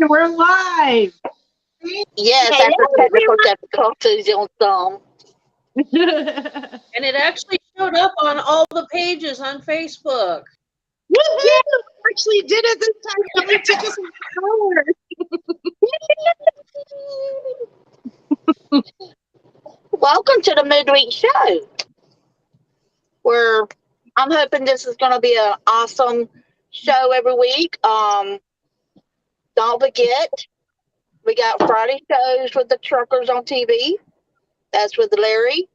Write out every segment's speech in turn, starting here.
we're live. Yes, after technical difficulties on some. And it actually showed up on all the pages on Facebook. Woohoo! We actually did it this time. It only took us an hour. Welcome to the Midweek show. Where I'm hoping this is going to be an awesome show every week. Don't forget, we got Friday shows with the truckers on TV. That's with Larry,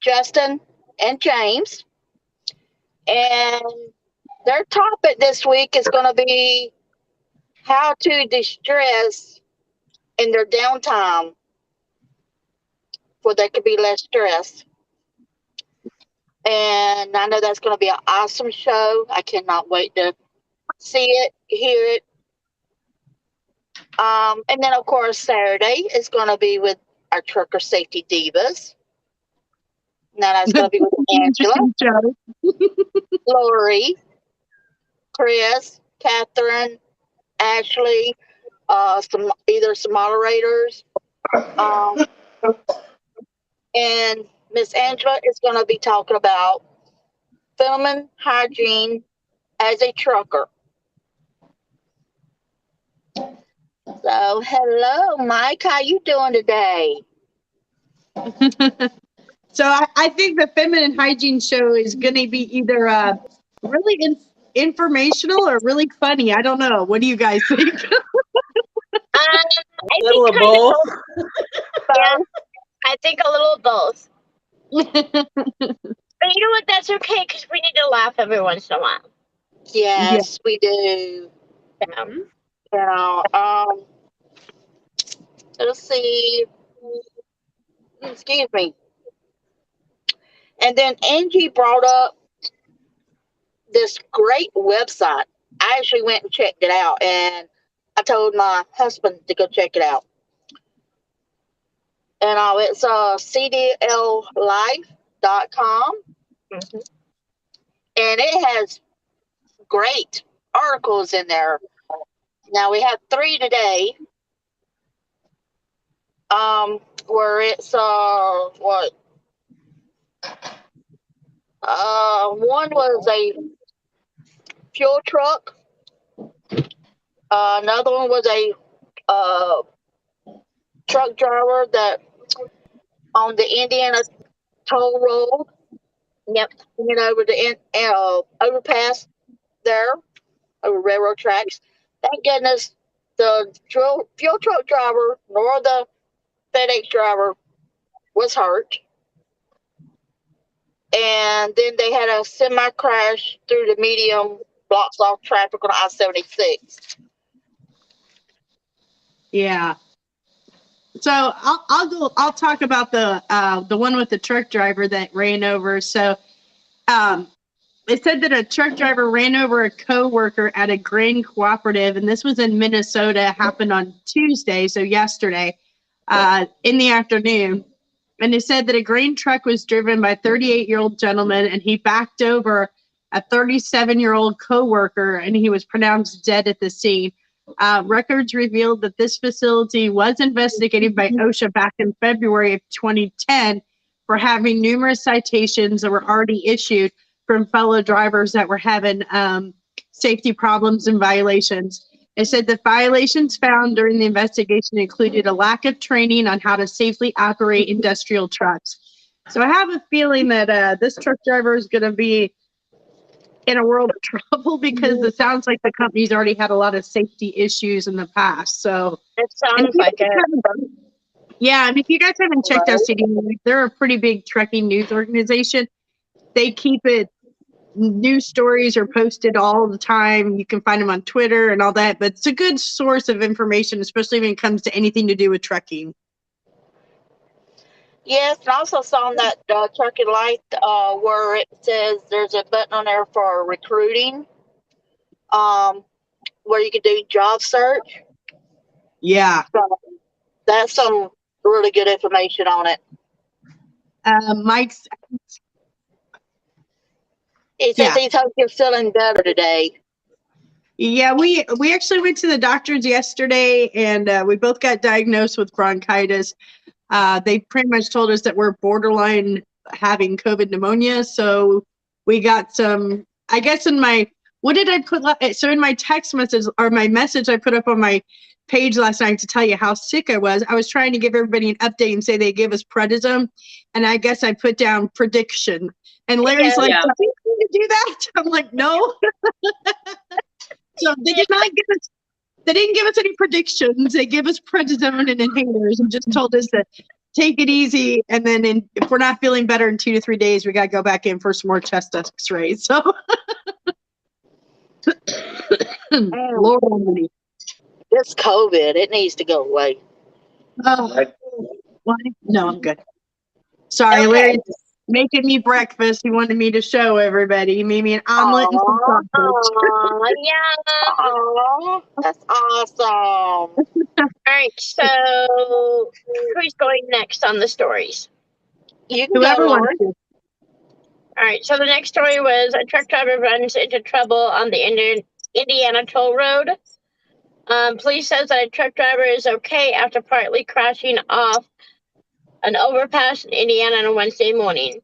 Justin, and James. And their topic this week is going to be how to distress in their downtime where there could be less stress. And I know that's going to be an awesome show. I cannot wait to see it, hear it. And then, of course, Saturday is going to be with our trucker safety divas. Now that's going to be with Angela, Lori, Chris, Catherine, Ashley, some moderators, and Miss Angela is going to be talking about feminine hygiene as a trucker. So, hello, Mike. How you doing today? So I think the feminine hygiene show is going to be either really informational or really funny. I don't know. What do you guys think? A little of both. Yeah, I think a little of both. But you know what? That's okay because we need to laugh every once in a while. Yes, we do. Let's see. Excuse me. And then Angie brought up this great website. I actually went and checked it out, and I told my husband to go check it out. And it's cdllife.com. Mm-hmm. And it has great articles in there. Now we have 3 today. Where it's one was a fuel truck. Another one was a truck driver that on the Indiana toll road. Yep. Over the overpass there, over railroad tracks. Thank goodness the fuel truck driver nor the FedEx driver was hurt. And then they had a semi crash through the medium, blocks off traffic on I-76. Yeah. So I'll talk about the one with the truck driver that ran over. So it said that a truck driver ran over a co-worker at a grain cooperative, and this was in Minnesota. It happened on Tuesday, so yesterday, in the afternoon. And it said that a grain truck was driven by a 38-year-old gentleman, and he backed over a 37-year-old co-worker, and he was pronounced dead at the scene. Records revealed that this facility was investigated by OSHA back in February of 2010 for having numerous citations that were already issued from fellow drivers that were having safety problems and violations. It said the violations found during the investigation included a lack of training on how to safely operate industrial trucks. So I have a feeling that this truck driver is going to be in a world of trouble because it sounds like the company's already had a lot of safety issues in the past. So it sounds like it. Yeah, and if you guys haven't checked out CDL, they're a pretty big trucking news organization. They keep it. News stories are posted all the time. You can find them on Twitter and all that, but it's a good source of information, especially when it comes to anything to do with trucking. Yes, and I also saw on that Trucking Light where it says there's a button on there for recruiting, where you can do job search. Yeah. So that's some really good information on it. Mike's. He says he hopes you're feeling better today. Yeah, we actually went to the doctors yesterday, and we both got diagnosed with bronchitis. They pretty much told us that we're borderline having COVID pneumonia. So we got some, I guess in my, what did I put? So in my text message or my message I put up on my page last night to tell you how sick I was trying to give everybody an update and say they gave us prednisone. And I guess I put down prediction. And Larry's like, Yeah. "Do you need to do that?" I'm like, no. So they did not give us, they didn't give us any predictions. They give us prednisone and inhalers and just told us to take it easy. And then if we're not feeling better in 2 to 3 days, we got to go back in for some more chest x-rays. So, Lord Almighty. This COVID, it needs to go away. Oh, what? No, I'm good. Sorry, Okay. Larry's making me breakfast. He wanted me to show everybody. He made me an omelet and some sausage. Aw, yeah. Aw, that's awesome. All right, so who's going next on the stories? You can Whoever go, wants Lauren. to. All right, so the next story was a truck driver runs into trouble on the Indiana toll road. Police says that a truck driver is okay after partly crashing off an overpass in Indiana on Wednesday morning.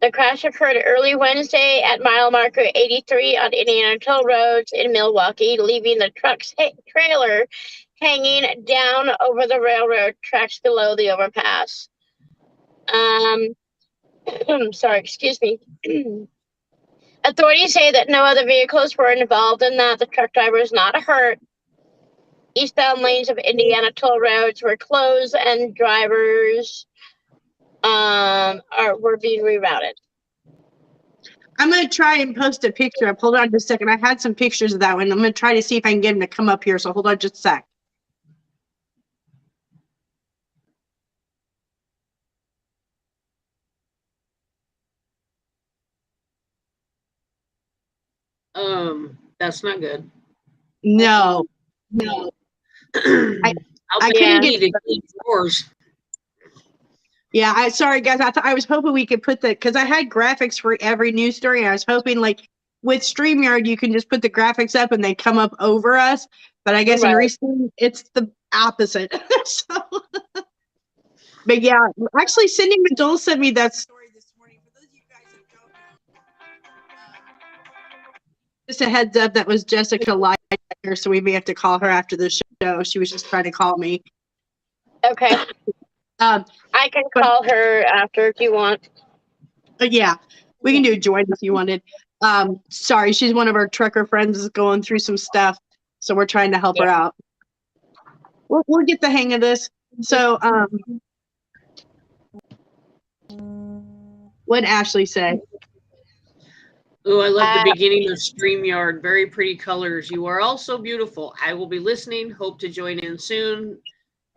The crash occurred early Wednesday at mile marker 83 on Indiana toll roads in Milwaukee, leaving the truck's trailer hanging down over the railroad tracks below the overpass. Sorry, excuse me. Authorities say that no other vehicles were involved in that. The truck driver is not hurt. Eastbound lanes of Indiana toll roads were closed and drivers were being rerouted. I'm going to try and post a picture up. Hold on just a second. I had some pictures of that one. I'm going to try to see if I can get him to come up here. So hold on just a sec. That's not good. No. I'll I bet couldn't you get- need to clean drawers. Yeah, sorry guys. I was hoping we could put because I had graphics for every news story. And I was hoping like with StreamYard you can just put the graphics up and they come up over us. But I guess in Right. recent it's the opposite. So, but yeah, actually, Cindy McDowell sent me that story this morning. For those of you guys that don't know, just a heads up, that was Jessica Light here, so we may have to call her after the show. She was just trying to call me. Okay. I can but- call her after if you want. But yeah, we can do a join if you wanted. Sorry, she's one of our trucker friends is going through some stuff, so we're trying to help her out. We'll get the hang of this. So, what'd Ashley say? Oh, I love the beginning of StreamYard. Very pretty colors. You are all so beautiful. I will be listening. Hope to join in soon.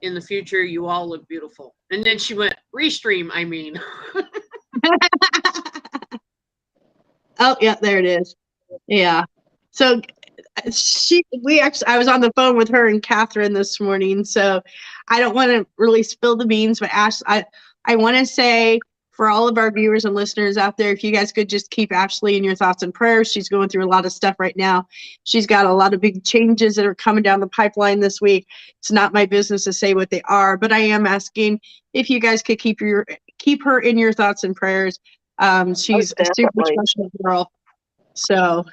In the future, you all look beautiful. And then she went, restream, I mean. Oh, yeah, there it is. Yeah. So I was on the phone with her and Catherine this morning, so I don't want to really spill the beans, but I want to say for all of our viewers and listeners out there, if you guys could just keep Ashley in your thoughts and prayers. She's going through a lot of stuff right now. She's got a lot of big changes that are coming down the pipeline this week. It's not my business to say what they are, but I am asking if you guys could keep her in your thoughts and prayers. She's a super special girl. So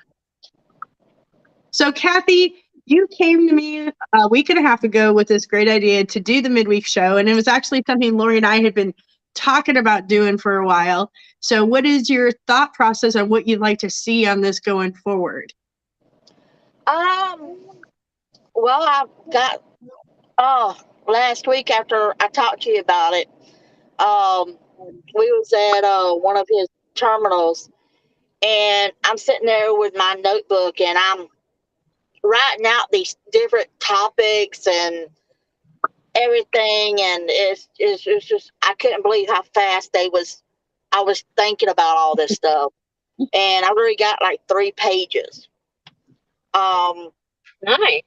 Kathy, you came to me a week and a half ago with this great idea to do the midweek show, and it was actually something Lori and I had been talking about doing for a while. So what is your thought process on what you'd like to see on this going forward? Well, I got last week after I talked to you about it, we was at one of his terminals, and I'm sitting there with my notebook, and I'm writing out these different topics and everything, and it's just I couldn't believe how fast I was thinking about all this stuff, and I've already got like 3 pages. Nice.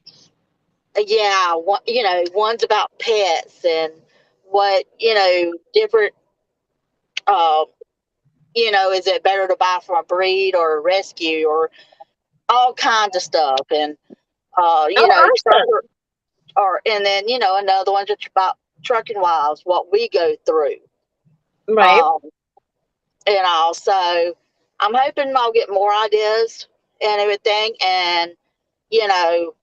Yeah, one's about pets and what different. Is it better to buy from a breed or a rescue or all kinds of stuff, and You know, awesome. trucker, and then another one's just about trucking wives, what we go through. Right. So I'm hoping I'll get more ideas and everything. And y'all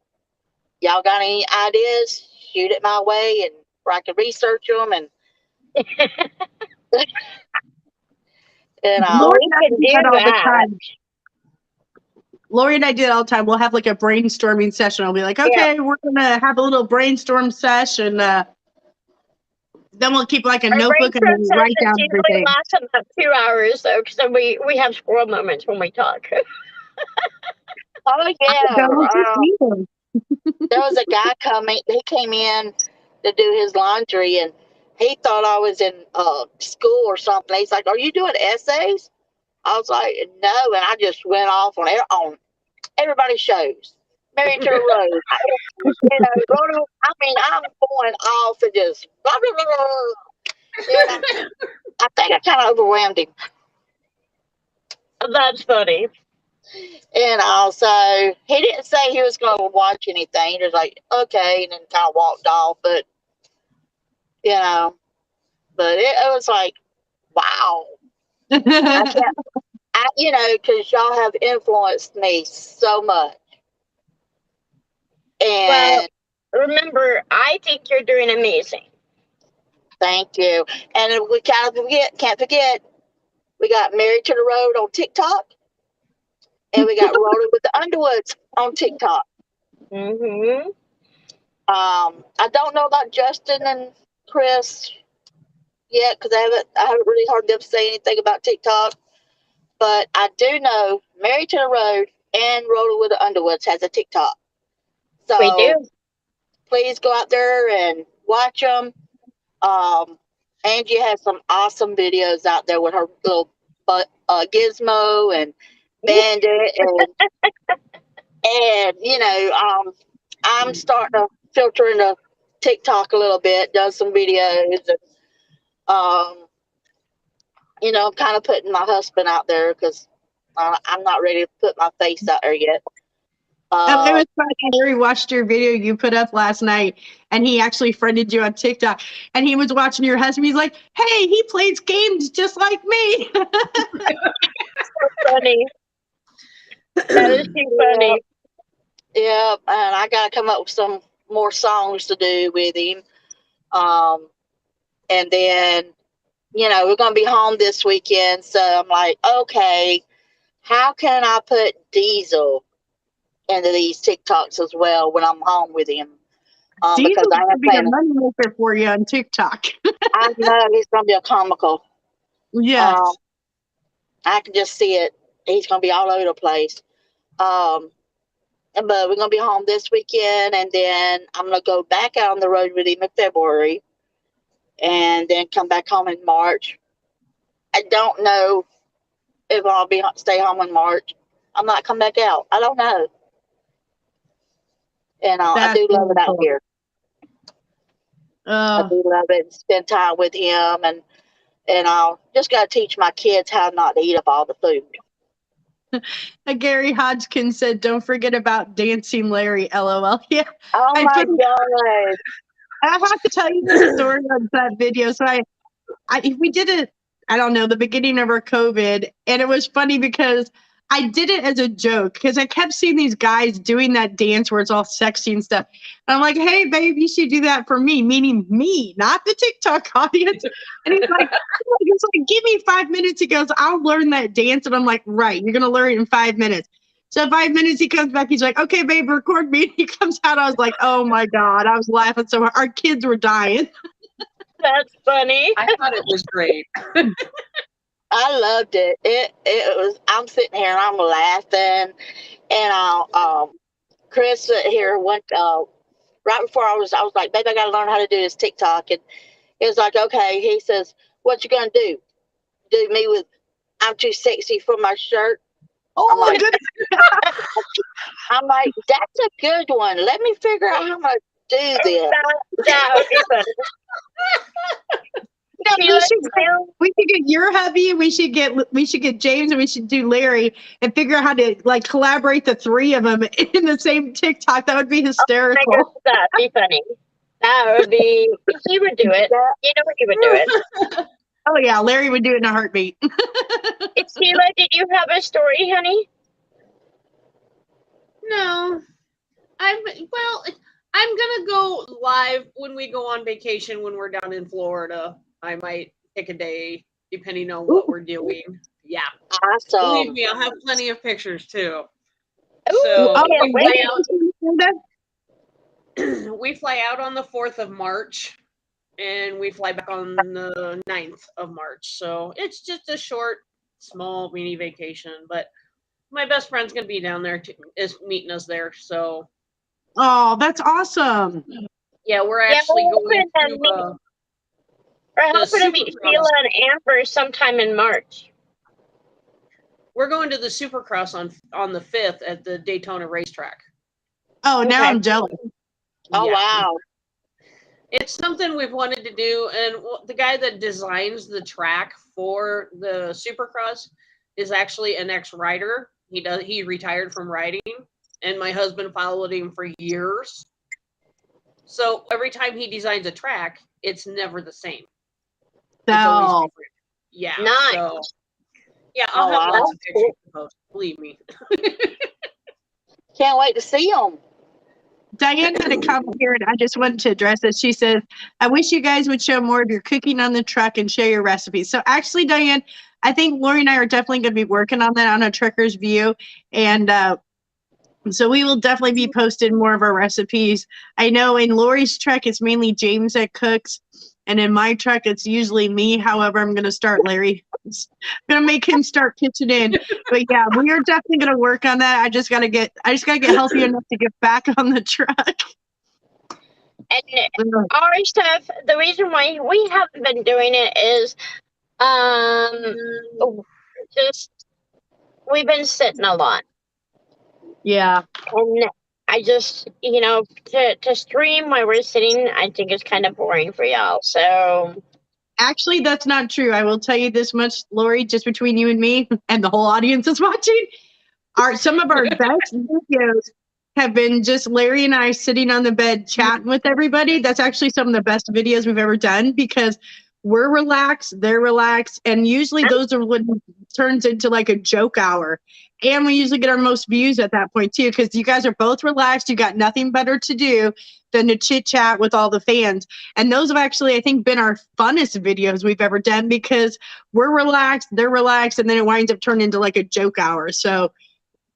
got any ideas? Shoot it my way, and where I can research them and Lori We and I can do do that all the that. time. Lori and I do it all the time. We'll have like a brainstorming session. I'll be like, okay, we're gonna have a little brainstorm session. Then we'll keep like a Our notebook and brainstorm we'll write sessions down usually everything. last about 2 hours, though, because then we have squirrel moments when we talk. oh yeah, Don't just leave them. there was a guy coming. He came in to do his laundry, and he thought I was in school or something. He's like, "Are you doing essays?" I was like, "No," and I just went off on everybody's shows. Married to the Road. I mean, I'm going off and just blah blah blah. Blah. I think I kind of overwhelmed him. That's funny. And also, he didn't say he was going to watch anything. He was like, okay, and then kind of walked off. But, it was like, wow. Because y'all have influenced me so much. Well, And remember, I think you're doing amazing. thank you. And we can't forget, we got Married to the Road on TikTok. And we got Rolling with the Underwoods on TikTok. Mm-hmm. I don't know about Justin and Chris yet because I haven't really heard them say anything about TikTok. But I do know Married to the Road and Rolling with the Underwoods has a TikTok. So We do. please go out there and watch them. Angie has some awesome videos out there with her little Gizmo and Bandit and I'm starting to filter into TikTok a little bit, done some videos, and I'm kind of putting my husband out there because I'm not ready to put my face out there yet. It was funny. Harry watched your video you put up last night, and he actually friended you on TikTok. And he was watching your husband. He's like, "Hey, he plays games just like me." So funny. That is too funny. Yeah, and I got to come up with some more songs to do with him. And then, we're going to be home this weekend. So I'm like, okay, how can I put Diesel into these TikToks as well when I'm home with him? Because I am be a money maker for you on TikTok. I know he's going to be a comical. Yes. I can just see it. He's going to be all over the place. But we're going to be home this weekend, and then I'm going to go back out on the road with him in February, and then come back home in March. I don't know if I'll stay home in March. I might come back out. I don't know. And I do love it out here. I do love it. Spend time with him, and I'll just got to teach my kids how not to eat up all the food. Gary Hodgkin said, "Don't forget about Dancing Larry." LOL. Yeah. Oh my God! I have to tell you the story of that video. So we did it. I don't know, the beginning of our COVID, and it was funny because I did it as a joke because I kept seeing these guys doing that dance where it's all sexy and stuff. And I'm like, "Hey, babe, you should do that for me," meaning me, not the TikTok audience. And he's like, "Give me 5 minutes." He goes, "I'll learn that dance." And I'm like, "Right, you're gonna learn it in 5 minutes." So 5 minutes, he comes back. He's like, "Okay, babe, record me." And he comes out. I was like, "Oh my God!" I was laughing so hard. Our kids were dying. That's funny. I thought it was great. I loved it. It was. I'm sitting here and I'm laughing, and Chris here went right before I was like, "Babe, I got to learn how to do this TikTok," and he was like, "Okay." He says, "What you gonna do? Do me with I'm too sexy for my shirt?" Oh I'm my like, goodness. I'm like, that's a good one. Let me figure out how I'm gonna do this. That would be funny. we should get your hubby. We should get James, and we should do Larry, and figure out how to like collaborate the three of them in the same TikTok. That would be hysterical. Oh my gosh, that'd be funny. That would be. He would do it. You know he would do it. Oh yeah, Larry would do it in a heartbeat. Sheila, did you have a story, honey? No, I'm gonna go live when we go on vacation when we're down in Florida. I might pick a day depending on what we're doing. Yeah, Awesome. believe me, I'll have plenty of pictures too. Ooh, So Oh, we fly out on the 4th of March, and we fly back on the 9th of March. So it's just a short, small mini vacation. But my best friend's gonna be down there is meeting us there. So that's awesome. yeah, we're actually going to. We're hoping to meet Sheila and Amber sometime in March. We're going to the Supercross on the 5th at the Daytona racetrack. Oh, now I'm jealous. Oh, Yeah. wow. It's something we've wanted to do, and the guy that designs the track for the Supercross is actually an ex-rider. He retired from riding, and my husband followed him for years. So every time he designs a track, it's never the same. It's always different. Yeah. Nice. So, yeah, I'll have lots of pictures to post. Believe me. Can't wait to see them. Diane had a comment here, and I just wanted to address it. She says, I wish you guys would show more of your cooking on the truck and share your recipes. So actually, Diane, I think Lori and I are definitely going to be working on that on a Trucker's View. And so we will definitely be posting more of our recipes. I know in Lori's truck, it's mainly James that cooks. And in my truck, it's usually me. However, I'm going to start Larry. I'm going to make him start pitching in. But yeah, we are definitely going to work on that. I just got to get healthy enough to get back on the truck. And our stuff, the reason why we haven't been doing it is just we've been sitting a lot. Yeah. And I just, to stream while we're sitting, I think it's kind of boring for y'all. So actually, that's not true. I will tell you this much, Lori, just between you and me and the whole audience is watching. Some of our best videos have been just Larry and I sitting on the bed chatting with everybody. That's actually some of the best videos we've ever done because we're relaxed, they're relaxed, and usually those are what turns into like a joke hour. And we usually get our most views at that point too, because you guys are both relaxed. You got nothing better to do than to chit chat with all the fans. And those have actually, I think, been our funnest videos we've ever done because we're relaxed, they're relaxed, and then it winds up turning into like a joke hour. So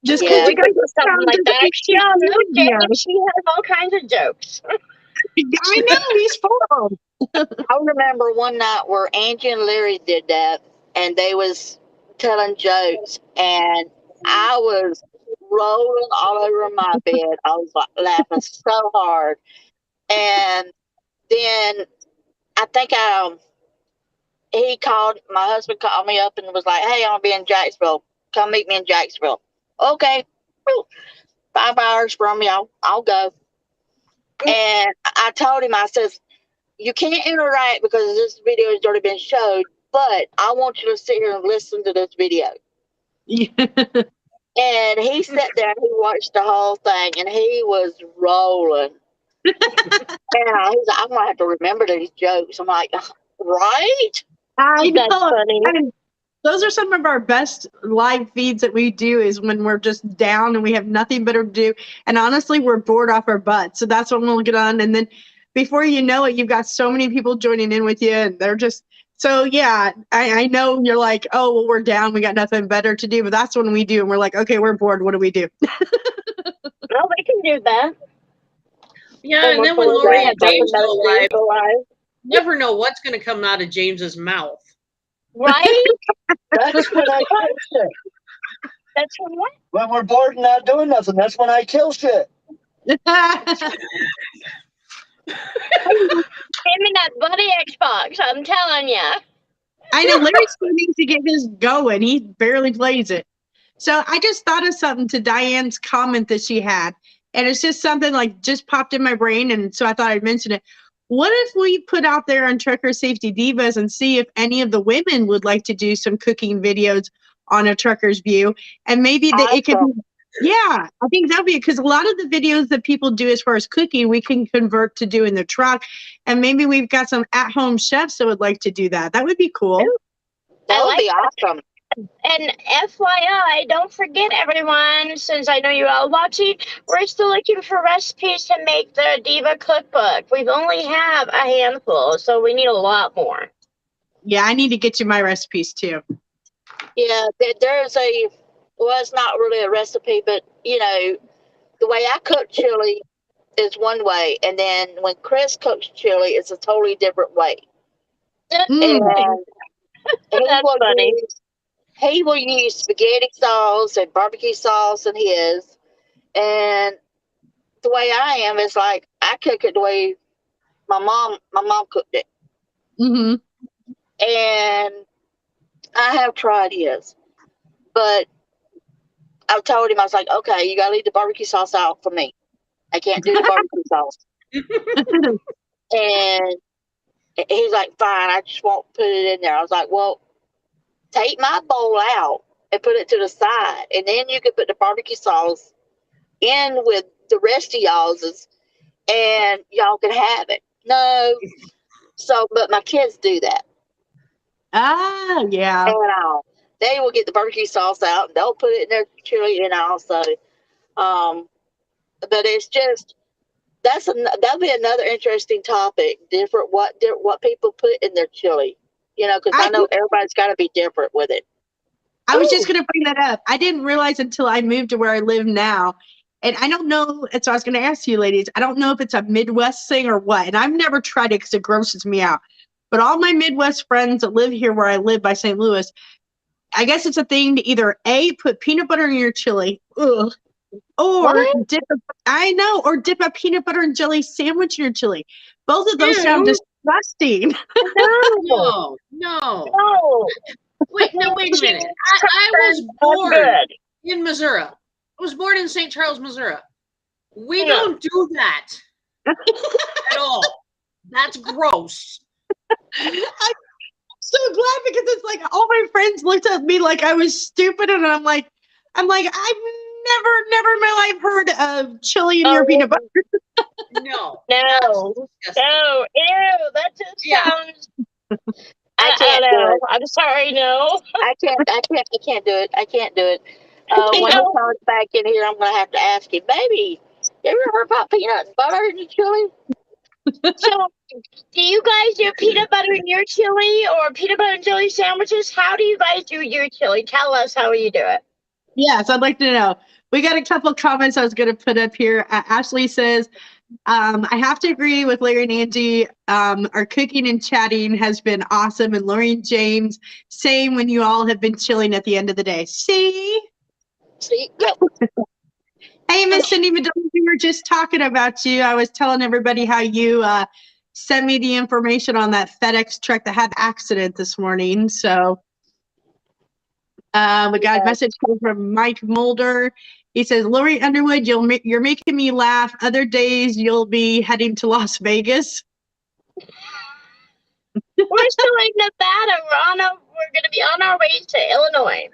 just because you guys do something like that. She has all kinds of jokes. I know, he's full. I remember one night where Angie and Larry did that, and they was telling jokes, and I was rolling all over my bed. I was like laughing so hard. And then I think my husband called me up and was like, hey, I'll be in Jacksonville. Come meet me in Jacksonville. Okay. 5 hours from me, I'll go. And I told him, I says, you can't interact because this video has already been showed, but I want you to sit here and listen to this video. Yeah. And he sat there and he watched the whole thing, and he was rolling. And he's like, I'm going to have to remember these jokes. I'm like, right? I know. That's funny. And those are some of our best live feeds that we do is when we're just down and we have nothing better to do. And honestly, we're bored off our butts. So that's when we'll get on. And then before you know it, you've got so many people joining in with you, and they're just so yeah. I know you're like, oh well, we're down, we got nothing better to do, but that's when we do, and we're like, okay, we're bored. What do we do? Well, they can do that. Yeah, and then when Lori and James go live, never know what's going to come out of James's mouth. Right? That's when I kill shit. That's what? When we're bored and not doing nothing, that's when I kill shit. Him in that bloody Xbox, I'm telling ya. I know Larry still needs to get his going. He barely plays it. So I just thought of something to Diane's comment that she had. And it's just something like just popped in my brain. And so I thought I'd mention it. what if we put out there on Trucker Safety Divas and see if any of the women would like to do some cooking videos on a trucker's view, and maybe that it could be, yeah, I think that'd be, because a lot of the videos that people do as far as cooking, we can convert to do in the truck, and maybe we've got some at-home chefs that would like to do that. That would be cool. That would be awesome. And FYI, don't forget everyone, since I know you're all watching, we're still looking for recipes to make the Diva cookbook. We've only have a handful, so we need a lot more. Yeah, I need to get you my recipes too. Yeah, there's well, it's not really a recipe, but, you know, the way I cook chili is one way, and then when Chris cooks chili, it's a totally different way. And That's funny. He will use spaghetti sauce and barbecue sauce in his. And the way I am is like, I cook it the way my mom cooked it. Mm-hmm. And I have tried his. But I told him, I was like, okay, you got to leave the barbecue sauce out for me. I can't do the barbecue sauce. And he's like, fine, I just won't put it in there. I was like, well, take my bowl out and put it to the side, and then you can put the barbecue sauce in with the rest of y'all's, and y'all can have it. No. So, but my kids do that. Ah, yeah. And they will get the barbecue sauce out, and they'll put it in their chili, and also. But it's just, that'll be another interesting topic. What people put in their chili. You know, because I know everybody's got to be different with it. I was just going to bring that up. I didn't realize until I moved to where I live now. And I don't know. And so I was going to ask you ladies, I don't know if it's a Midwest thing or what. And I've never tried it because it grosses me out. But all my Midwest friends that live here where I live by St. Louis, I guess it's a thing to either A, put peanut butter in your chili, ugh, or dip a peanut butter and jelly sandwich in your chili. Both of those sound disgusting. No. Wait a minute. I was born in Missouri. I was born in St. Charles, Missouri. We don't do that at all. That's gross. I'm so glad, because it's like all my friends looked at me like I was stupid, and I'm like, I've never in my life heard of chili in your peanut butter. No. Ew, that just sounds. I can't do it. I'm sorry, no. I can't do it. I can't do it. When he comes back in here, I'm going to have to ask him, baby, you ever heard about peanut and butter in your chili? So, do you guys do peanut butter in your chili or peanut butter and jelly sandwiches? How do you guys do your chili? Tell us how you do it. Yes, I'd like to know. We got a couple comments I was going to put up here. Ashley says, I have to agree with Larry and Angie. Our cooking and chatting has been awesome. And Lori and James, same when you all have been chilling at the end of the day. See? Yep. Hey, Miss Cindy Madonna, we were just talking about you. I was telling everybody how you sent me the information on that FedEx truck that had the accident this morning. So we got a message from Mike Mulder. He says, Lori Underwood, you're making me laugh. Other days you'll be heading to Las Vegas. We're still in Nevada. We're going to be on our way to Illinois.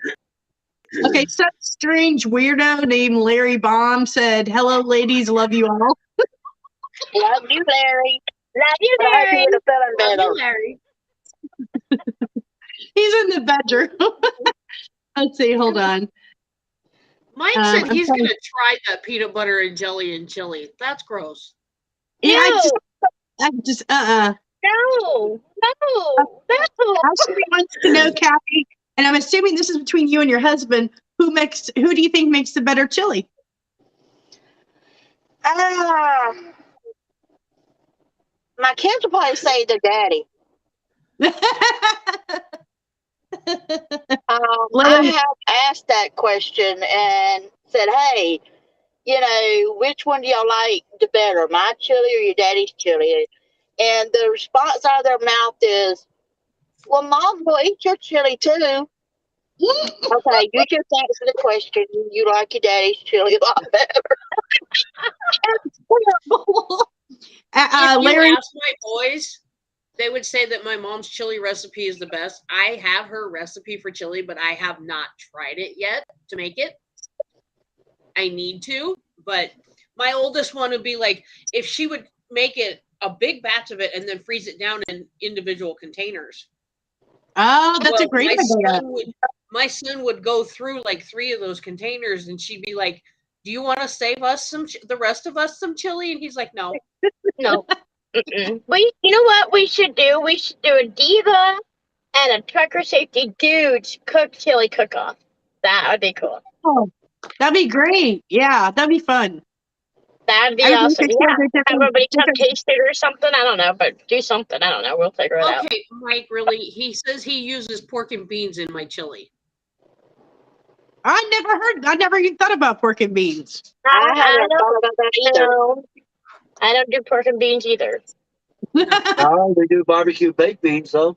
Okay, some strange weirdo named Larry Baum said, hello, ladies, love you all. Love you, Larry. Love you, Larry. Love you, Larry. He's in the bedroom. Let's see, hold on. Mike said he's going to try that peanut butter and jelly and chili. That's gross. Yeah, I just No. Ashley wants to know, Kathy, and I'm assuming this is between you and your husband, who do you think makes the better chili? My kids will probably say their daddy. I have asked that question and said, hey, you know, which one do y'all like the better, my chili or your daddy's chili? And the response out of their mouth is, well, Mom will eat your chili too. Okay, you just answer the question. You like your daddy's chili a lot better. That's horrible. If you Larry, ask my boys, they would say that my mom's chili recipe is the best. I have her recipe for chili, but I have not tried it yet to make it. I need to, but my oldest one would be like, if she would make it a big batch of it and then freeze it down in individual containers. oh, that's a Well, great idea. my son would go through like 3 of those containers, and she'd be like, "Do you want to save us the rest of us some chili?" And he's like, "No." No. You know what we should do? We should do a diva and a trucker safety dudes chili cook-off. That would be cool. Oh, that'd be great. Yeah, that'd be fun. That'd be I would awesome. make it Yeah. so that Everybody come taste it or something. I don't know, but do something. I don't know. We'll figure it out. Okay, Mike, really? He says he uses pork and beans in my chili. I never even thought about pork and beans. I haven't thought about that either. No, I don't do pork and beans either. No, we do barbecue baked beans, though.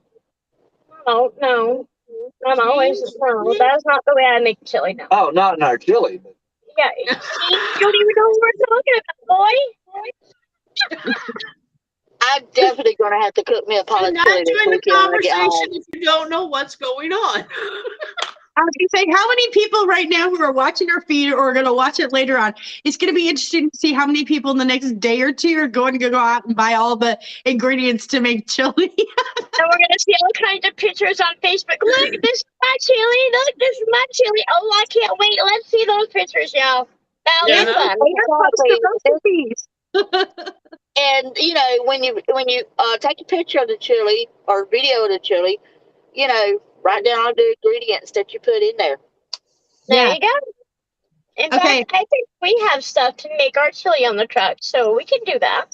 Oh, no. I'm always, no, that's not the way I make chili now. Oh, not in our chili. But Yeah, see, you don't even know what we're talking about, boy. I'm definitely going to have to cook me a pot Do of not chili this join the weekend when I get home. conversation if you don't know what's going on. I was gonna say, how many people right now who are watching our feed or are gonna watch it later on? It's gonna be interesting to see how many people in the next day or two are going to go out and buy all the ingredients to make chili. And we're gonna see all kinds of pictures on Facebook. Look, this is my chili. Look, this is my chili. Oh, I can't wait. Let's see those pictures, y'all. That'll Yeah. be fun. And you know, when you take a picture of the chili or video of the chili, you know, write down all the ingredients that you put in there. There Yeah. you go. In Okay. fact, I think we have stuff to make our chili on the truck, so we can do that.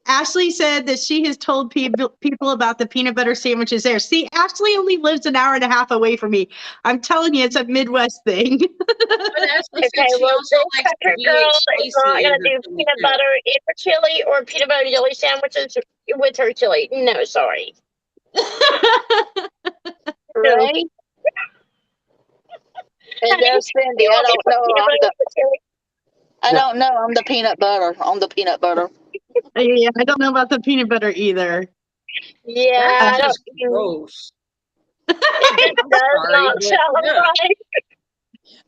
Ashley said that she has told people about the peanut butter sandwiches there. See, Ashley only lives an hour and a half away from me. I'm telling you, it's a Midwest thing. But Ashley said Okay, she well, also this likes trucker to girl be is not spicy going in to her do chili peanut too. butter in her chili or peanut butter jelly sandwiches with her chili. No, sorry. Right? And there's Cindy. I don't know. I don't know. I'm the peanut butter. I'm the peanut butter. Yeah, I don't know about the peanut butter either. Yeah, That's I don't, just gross. it does sorry, not but sound yeah. right.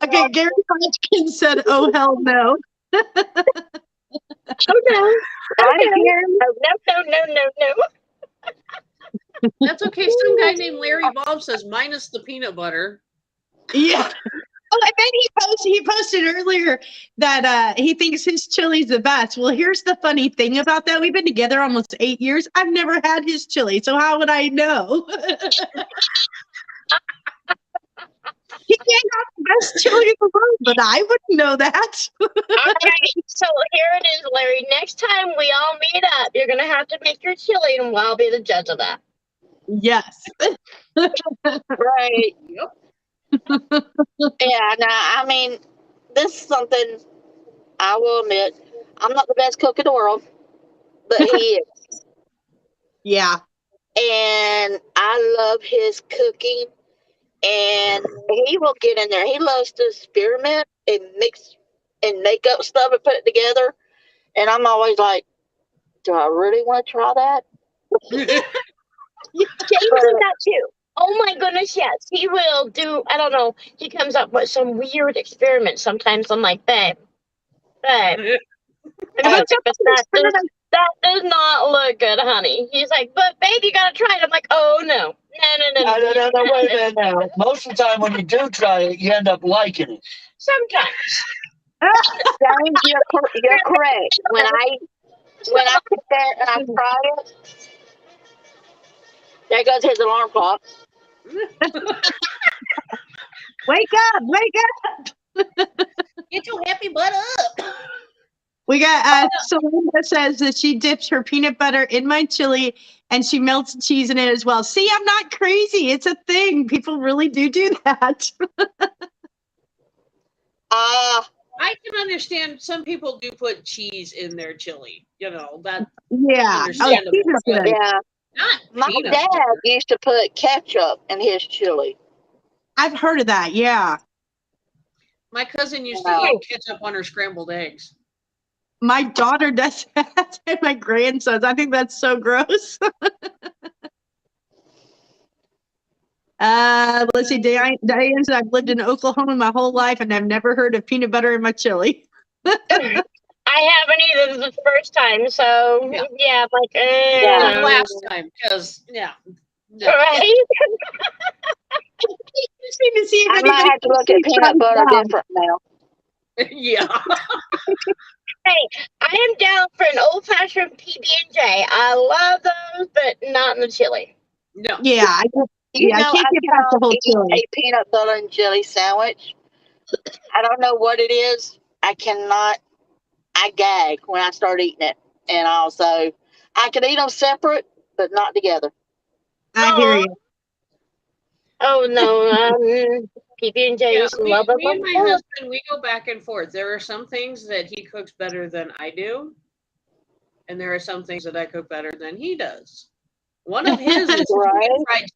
Okay, Gary Hodgkin said, "Oh hell no." Oh no. Right Okay. here. No. That's okay. Some guy named Larry Bob says minus the peanut butter. Yeah. Oh, and then he posted earlier that he thinks his chili's the best. Well, here's the funny thing about that. We've been together almost 8 years. I've never had his chili, so how would I know? He can't have the best chili in the world, but I wouldn't know that. All right, so here it is, Larry. Next time we all meet up, you're going to have to make your chili, and I'll be the judge of that. Yes. Right. Yeah, now, I mean, this is something I will admit. I'm not the best cook in the world, but he is. Yeah. And I love his cooking. And he will get in there. He loves to experiment and mix and make up stuff and put it together. And I'm always like, do I really want to try that? James does that too. Oh my goodness, yes. He will do, I don't know, he comes up with some weird experiments sometimes. I'm like, babe. And he's like, but that does not look good, honey. He's like, but babe, you gotta try it. I'm like, oh no. No. No, wait a minute now. Most of the time when you do try it, you end up liking it. Sometimes. James, you're correct. When I sit there and I try it, there goes his alarm clock. Wake up. Get your happy butt up. We got Selena says that she dips her peanut butter in my chili and she melts cheese in it as well. See, I'm not crazy. It's a thing. People really do that. I can understand some people do put cheese in their chili. You know, that Yeah. understandable. cheese is good. Yeah. Not My peanut dad butter. used to put ketchup in his chili. I've heard of that. Yeah. My cousin used to eat ketchup on her scrambled eggs. My daughter does that, and my grandsons. I think that's so gross. Let's see. Diane said, I've lived in Oklahoma my whole life, and I've never heard of peanut butter in my chili. I haven't either. This is the first time, so yeah, I'm like, Yeah, last time, because no. Right? Just need to see if I might have to look at peanut butter different now. Yeah. Hey, I am down for an old-fashioned PB&J. I love those, but not in the chili. No. Yeah, I I can't get past the whole eat chili. a peanut butter and jelly sandwich. I don't know what it is. I gag when I start eating it. And also, I could eat them separate, but not together. I hear you. Oh no, PB&J Yeah, is me lovable. and my husband, we go back and forth. There are some things that he cooks better than I do, and there are some things that I cook better than he does. One of his is Right. fried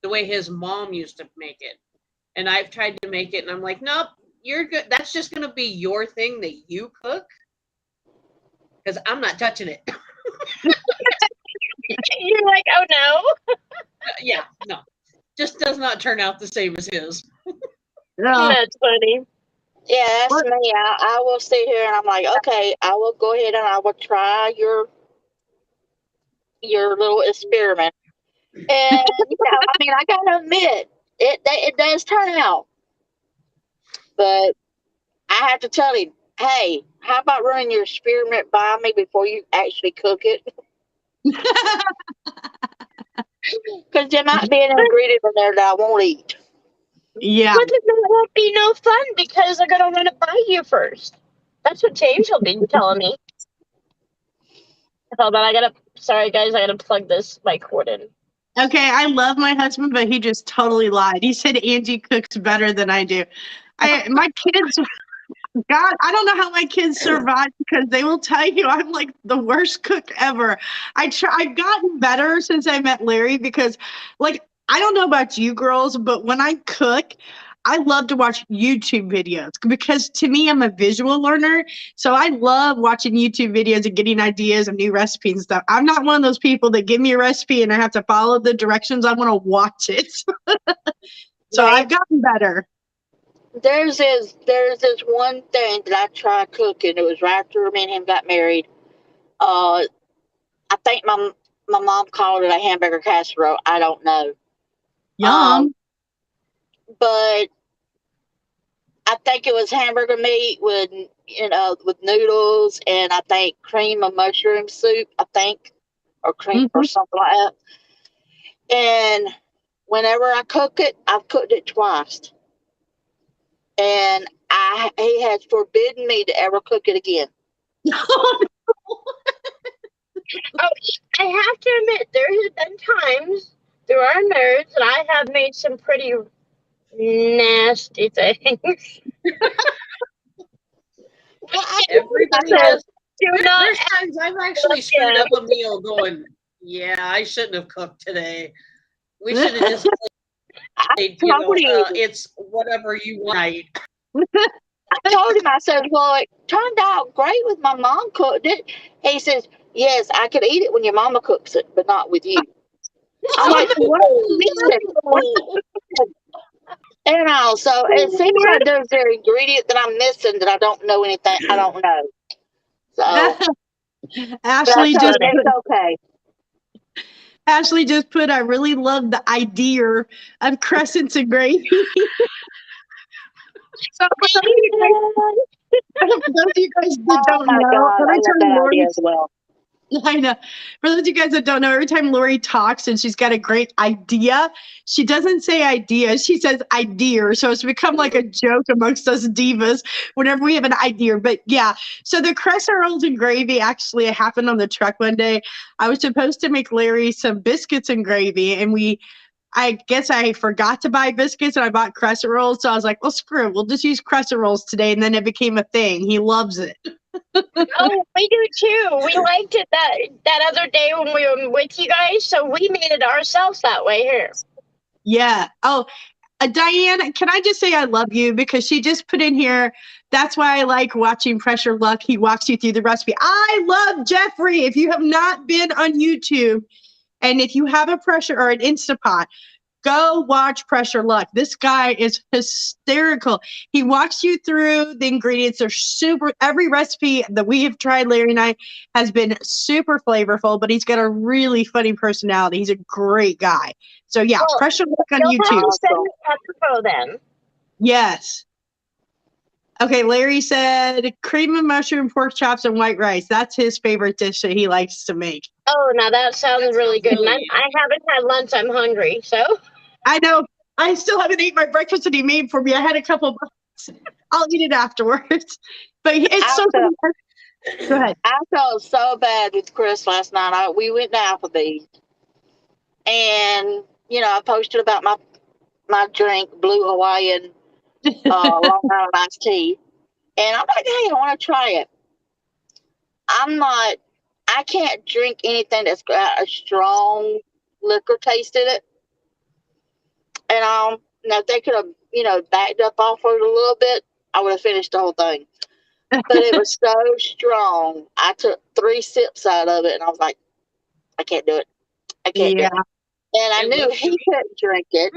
the way his mom used to make it, and I've tried to make it, and I'm like, nope, you're good. That's just gonna be your thing that you cook, because I'm not touching it. You're like, oh no. Yeah, no, just does not turn out the same as his. No. That's funny. Yeah, that's me. I will sit here and I'm like, okay, I will go ahead and I will try your little experiment. And I mean, I gotta admit, it does turn out. But I have to tell him, hey, how about running your experiment by me before you actually cook it? Because there might be an ingredient in there that I won't eat. Yeah. But then that won't be no fun because they're gonna run it by you first. That's what James will be telling me. Hold on, sorry guys, I gotta plug this mic cord in. Okay, I love my husband, but he just totally lied. He said Angie cooks better than I do. My kids, God, I don't know how my kids survive because they will tell you I'm like the worst cook ever. I've gotten better since I met Larry because, like, I don't know about you girls, but when I cook, I love to watch YouTube videos because to me, I'm a visual learner. So I love watching YouTube videos and getting ideas of new recipes and stuff. I'm not one of those people that give me a recipe and I have to follow the directions. I want to watch it. So Right. I've gotten better. There's this one thing that I tried cooking. It was right after me and him got married. I think my mom called it a hamburger casserole. I don't know. Yum. But I think it was hamburger meat with with noodles and I think cream of mushroom soup. I think or cream or something like that. And whenever I cook it, I've cooked it twice. And he has forbidden me to ever cook it again. Oh, I have to admit, there have been times through our marriage that I have made some pretty nasty things. Everybody has. There's not times I've actually screwed up a meal going, yeah, I shouldn't have cooked today. We should have just played, it's whatever you want. I told him, I said, well, it turned out great with my mom cooked it. He says, yes, I could eat it when your mama cooks it, but not with you. I'm like, what are you missing? And also, it seems like there's an ingredient that I'm missing that I don't know anything. I don't know. So Ashley just put, it's okay. Ashley just put, I really love the idea of crescents and gravy. So for those of you guys that don't know, every time Lori, as well. I know. For those of you guys that don't know, every time Lori talks and she's got a great idea, she doesn't say idea, she says idea. So it's become like a joke amongst us divas whenever we have an idea. But yeah, so the crescent rolls and gravy actually happened on the truck one day. I was supposed to make Larry some biscuits and gravy, and I guess I forgot to buy biscuits and I bought crescent rolls. So I was like, well, screw it. We'll just use crescent rolls today. And then it became a thing. He loves it. Oh, we do too. We liked it that other day when we were with you guys. So we made it ourselves that way here. Yeah. Oh, Diane, can I just say I love you because she just put in here. That's why I like watching Pressure Luck. He walks you through the recipe. I love Jeffrey. If you have not been on YouTube and if you have a pressure or an Instapot, go watch Pressure Luck. This guy is hysterical. He walks you through the ingredients. They're super, every recipe that we have tried, Larry and I, has been super flavorful, but he's got a really funny personality. He's a great guy. So yeah, Well, Pressure Luck on You'll have YouTube. to send me that info then. Yes. Okay, Larry said cream of mushroom, pork chops, and white rice. That's his favorite dish that he likes to make. Oh, now that sounds really good. And Really? I haven't had lunch. I'm hungry. So I know. I still haven't eaten my breakfast that he made for me. I had a couple bites. I'll eat it afterwards. But it's so felt, funny. Go ahead. I felt so bad with Chris last night. We went to Applebee's, and I posted about my drink, Blue Hawaiian Long Island iced tea, and I'm like, hey, I want to try it. I can't drink anything that's got a strong liquor taste in it. And now if they could have, backed up off of it a little bit, I would have finished the whole thing. But it was so strong. I took 3 sips out of it, and I was like, I can't do it. I can't do it. And I knew he couldn't drink it.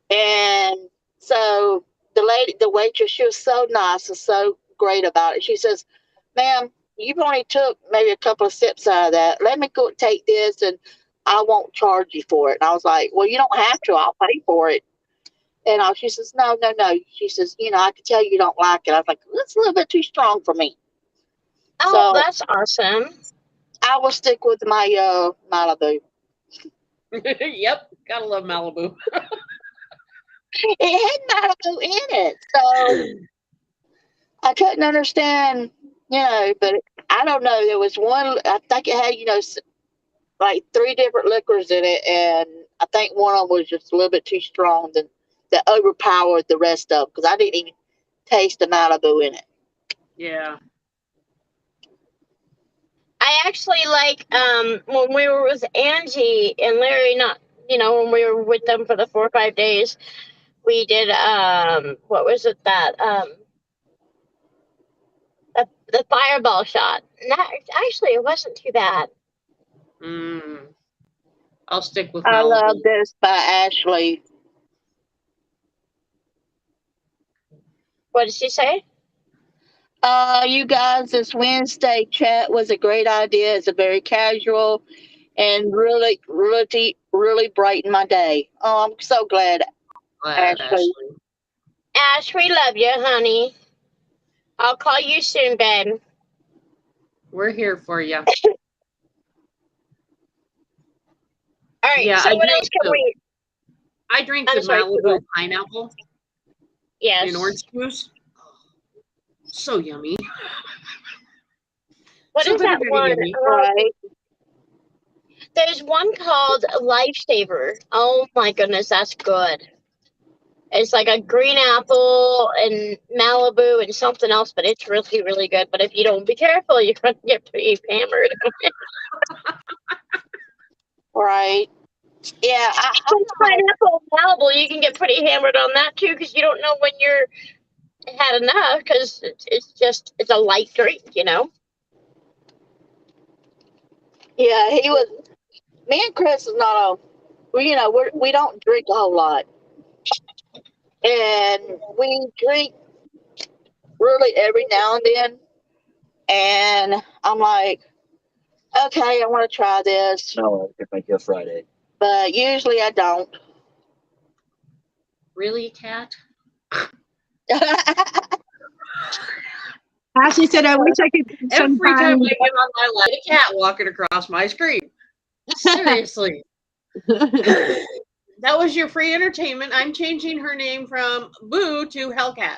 And so the waitress, she was so nice and so great about it. She says, ma'am, you've only took maybe a couple of sips out of that. Let me go take this and I won't charge you for it. And I was like, well, you don't have to. I'll pay for it. And she says, no. She says, I can tell you don't like it. I was like, that's a little bit too strong for me. oh, So that's awesome. I will stick with my Malibu. Yep, gotta love Malibu. It had Malibu in it. So I couldn't understand, but I don't know. There was one, I think it had, like 3 different liquors in it. And I think one of them was just a little bit too strong that overpowered the rest of them because I didn't even taste the Malibu in it. Yeah. I actually like when we were with Angie and Larry, not when we were with them for the 4 or 5 days, we did what was it that the fireball shot. And that actually it wasn't too bad. I'll stick with I Malibu. love this by Ashley. What did she say? You guys, this Wednesday chat was a great idea. It's a very casual and really, really, really brightened my day. Oh, I'm so glad, Ashley. Ash, we love you, honey. I'll call you soon, babe. We're here for you. All right. Yeah, So what else can we? I drink the Malibu pineapple. Yes. And orange juice. So yummy. What is that one? Right. There's one called Lifesaver. Oh my goodness, that's good. It's like a green apple and Malibu and something else, but it's really, really good. But if you don't be careful, you're going to get pretty hammered. Right. Yeah. Pineapple Malibu, you can get pretty hammered on that too because you don't know when you're had enough because it's a light drink, Yeah, me and Chris is not we don't drink a whole lot. And we drink really every now and then. And I'm like, okay, I want to try this. No, it might be a Friday. But usually I don't. Really, Kat? Ashley said, I wish I could. Every time I get on my life, a cat walking across my screen. Seriously. That was your free entertainment. I'm changing her name from Boo to Hellcat.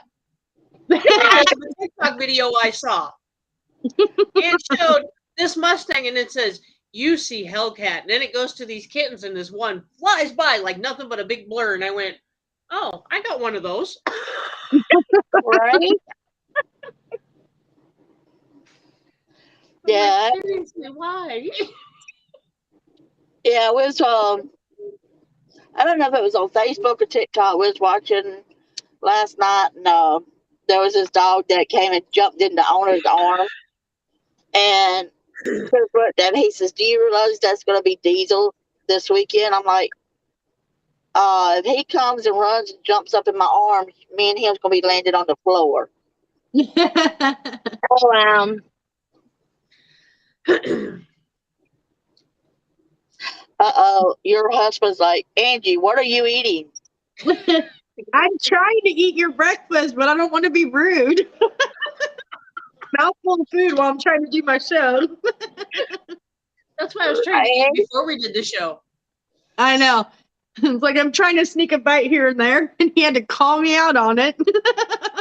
Because of the TikTok video I saw. It showed this Mustang and it says, you see Hellcat. And then it goes to these kittens and this one flies by like nothing but a big blur. And I went, oh, I got one of those. Right? Yeah. Seriously, why? Yeah, it was I don't know if it was on Facebook or TikTok. We was watching last night, and there was this dog that came and jumped in the owner's arm. And Chris looked at me, he says, "Do you realize that's going to be Diesel this weekend?" I'm like, if he comes and runs and jumps up in my arms, me and him's going to be landed on the floor. Oh, wow. Your husband's like, "Angie, what are you eating?" I'm trying to eat your breakfast, but I don't want to be rude. Mouthful of food while I'm trying to do my show. That's why I was trying to eat before we did the show. I know. It's like I'm trying to sneak a bite here and there, and he had to call me out on it.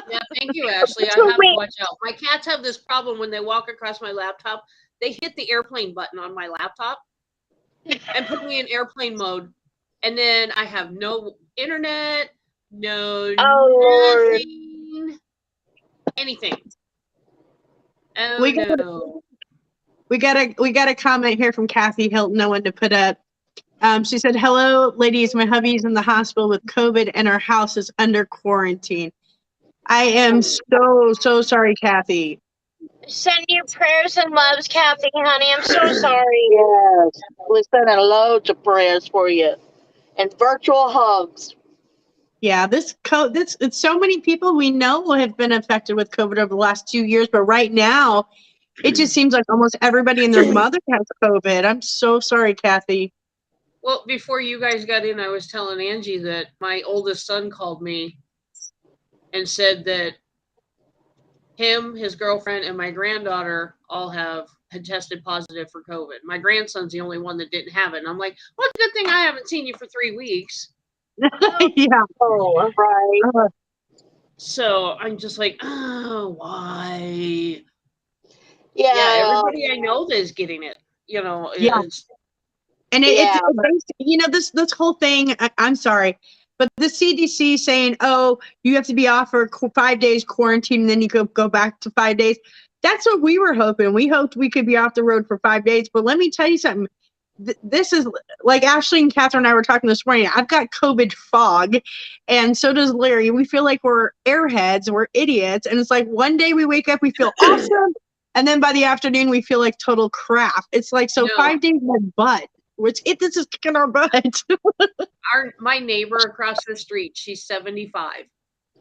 Yeah, thank you, Ashley. I have to watch out. My cats have this problem when they walk across my laptop. They hit the airplane button on my laptop and put me in airplane mode. And then I have no internet, no nothing, anything. Oh, We got a comment here from Kathy Hilton. No one to put up. She said, "Hello, ladies. My hubby's in the hospital with COVID, and our house is under quarantine." I am so sorry, Kathy. Send you prayers and loves, Kathy, honey. I'm so sorry. Yes, we're sending loads of prayers for you and virtual hugs. Yeah, it's so many people we know have been affected with COVID over the last 2 years, but right now, it just seems like almost everybody and their mother has COVID. I'm so sorry, Kathy. Well, before you guys got in, I was telling Angie that my oldest son called me and said that him, his girlfriend, and my granddaughter all had tested positive for COVID. My grandson's the only one that didn't have it. And I'm like, well, good thing I haven't seen you for 3 weeks. Yeah. Oh, right. So I'm just like, oh, why? Yeah, everybody I know that is getting it. Yeah. And it's this whole thing. I'm sorry, but the CDC saying, "Oh, you have to be off for 5 days quarantine, and then you go back to 5 days." That's what we were hoping. We hoped we could be off the road for 5 days. But let me tell you something. This is like Ashley and Catherine and I were talking this morning. I've got COVID fog, and so does Larry. We feel like we're airheads, we're idiots, and it's like one day we wake up, we feel awesome, and then by the afternoon we feel like total crap. It's like 5 days in my butt. This is kicking our butt. My neighbor across the street, she's 75.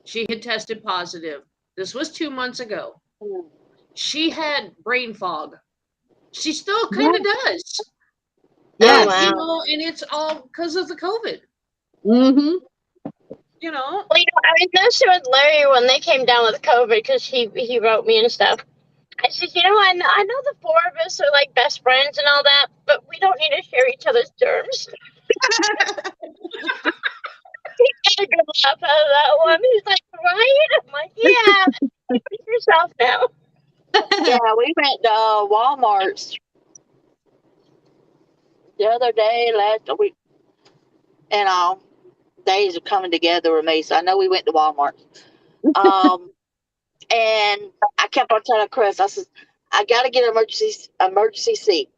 She had tested positive. This was 2 months ago. She had brain fog. She still kind of does. Yeah, wow. And it's all because of the COVID. Mm-hmm. Well, I was messing with Larry when they came down with COVID because he wrote me and stuff. I said, I know the four of us are like best friends and all that, but we don't need to share each other's germs. He got a good laugh out of that one. He's like, right? I'm like, yeah, keep it to yourself now. Yeah, we went to Walmart's the other day, last week, and days are coming together with me. So I know we went to Walmart. And I kept on telling Chris, I said, I got to get an emergency seat.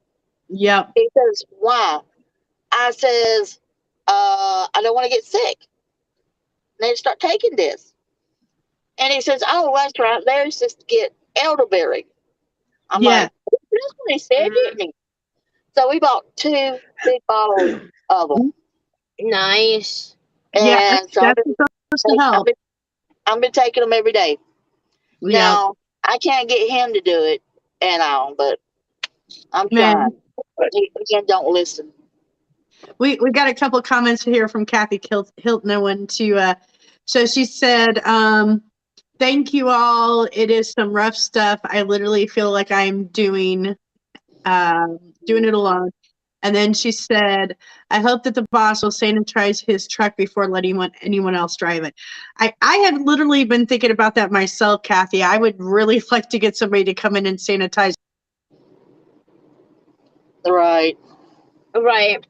Yep. He says, why? I says, I don't want to get sick. And they start taking this. And he says, oh, that's right. Larry's just to get elderberry. I'm like, that's what he said, didn't he? So we bought 2 big bottles of them. Nice. And so I've been taking them every day. Yep. Now, I can't get him to do it and all, but I'm trying. But he again don't listen. We got a couple comments here from Kathy Hilton. I want to so she said, thank you all. It is some rough stuff. I literally feel like I'm doing it alone. And then she said, I hope that the boss will sanitize his truck before letting anyone else drive it. I have literally been thinking about that myself, Kathy. I would really like to get somebody to come in and sanitize. Right. Right.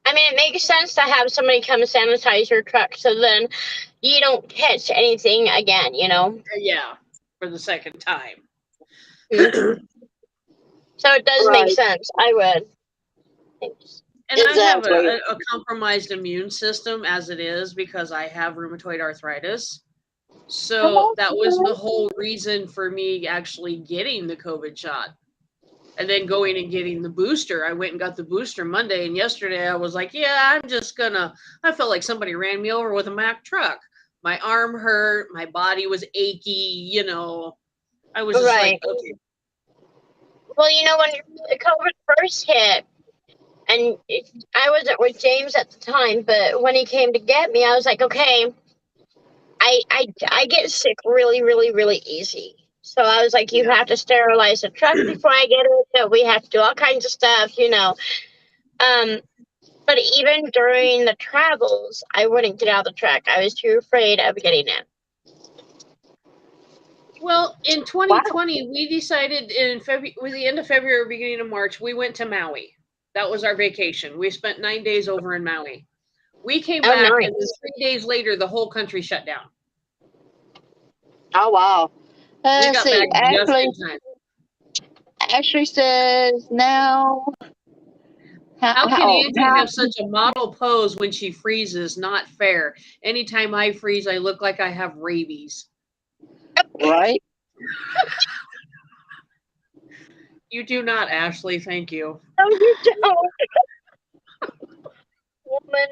I mean, it makes sense to have somebody come sanitize your truck so then you don't catch anything again, Yeah, for the second time. So it does make sense. I would. Thanks. And I have Exactly. a compromised immune system as it is because I have rheumatoid arthritis. So that was the whole reason for me actually getting the COVID shot. And then going and getting the booster. I went and got the booster Monday, and yesterday I was like, yeah, I felt like somebody ran me over with a Mack truck. My arm hurt, my body was achy, I was just like, Right. okay. Well, when COVID first hit, and I wasn't with James at the time, but when he came to get me, I was like, okay, I get sick really, really, really easy. So I was like, you have to sterilize the truck before I get it. So we have to do all kinds of stuff, But even during the travels, I wouldn't get out of the truck. I was too afraid of getting it. Well, in 2020, we decided in February, with the end of February, beginning of March, we went to Maui. That was our vacation. We spent 9 days over in Maui. We came back, nice. and then 3 days later, the whole country shut down. Oh wow. We Let's got see. back just in time. Ashley says now. How can Angie have such a model pose when she freezes? Not fair. Anytime I freeze, I look like I have rabies. Right? You do not, Ashley. Thank you. No, you don't. Woman.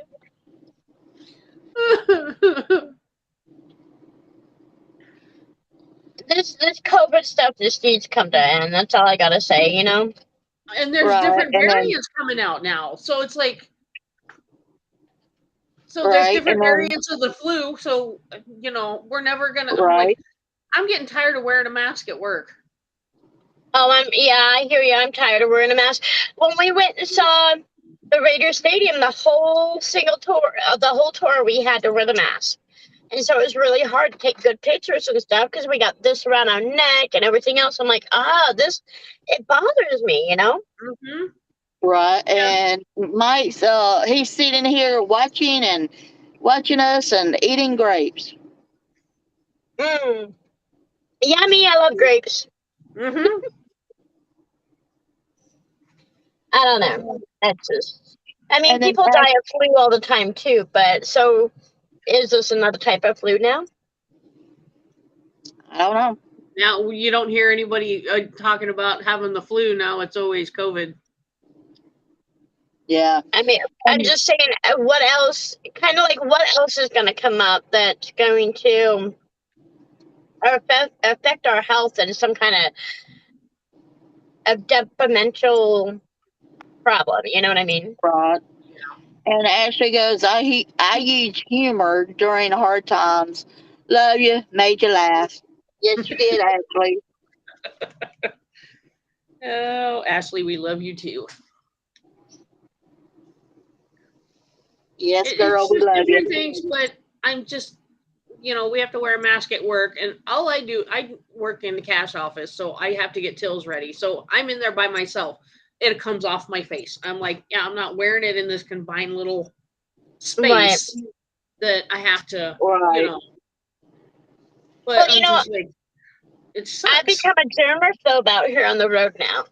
This COVID stuff just needs to come to an end. That's all I gotta say, And there's Right, different and then- variants coming out now. So it's like, there's Right, different and then- variants of the flu. So, we're never going to, Right. I'm getting tired of wearing a mask at work. Oh, I hear you. I'm tired of wearing a mask. When we went and saw the Raider Stadium, the whole tour, we had to wear the mask. And so it was really hard to take good pictures and stuff because we got this around our neck and everything else. I'm like, it bothers me, Mm-hmm. Right. And Mike's he's sitting here watching us and eating grapes. Yummy. I love grapes. Mm-hmm. I don't know. That's just, And then people die of flu all the time too, but so is this another type of flu now? I don't know. Now, you don't hear anybody talking about having the flu. Now it's always COVID. Yeah. I'm just saying, what else? Kind of like, what else is going to come up that's going to affect our health in some kind of detrimental problem? You know what I mean? Right. And Ashley goes, I use humor during hard times. Love you. Made you laugh. Yes, you did, Ashley. Oh, Ashley, we love you too. Yes, girl, we It's love different you. things, but I'm just, we have to wear a mask at work, and all I work in the cash office, so I have to get tills ready. So I'm in there by myself. It comes off my face. I'm like, yeah, I'm not wearing it in this confined little space that I have to, Right. But Well, I'm just like, it sucks. I've become a germaphobe out here on the road now.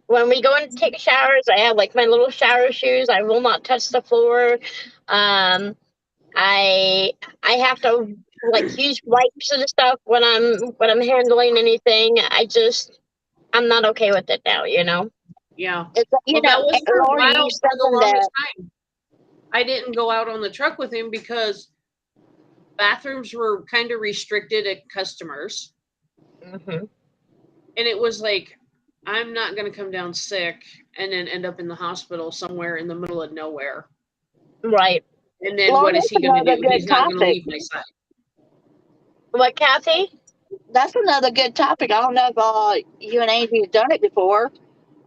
When we go and take showers, I have like my little shower shoes. I will not touch the floor. I have to like use wipes and stuff when I'm handling anything. I'm not okay with it now, Yeah. It's, That was for a Lori, while, you for the something longest time. I didn't go out on the truck with him because bathrooms were kind of restricted at customers. Mm-hmm. And it was like, I'm not going to come down sick and then end up in the hospital somewhere in the middle of nowhere. Right. And then Well, what is he going to that's do? another He's good not going to topic. leave my side. What, Kathy? That's another good topic. I don't know if you and Angie have done it before.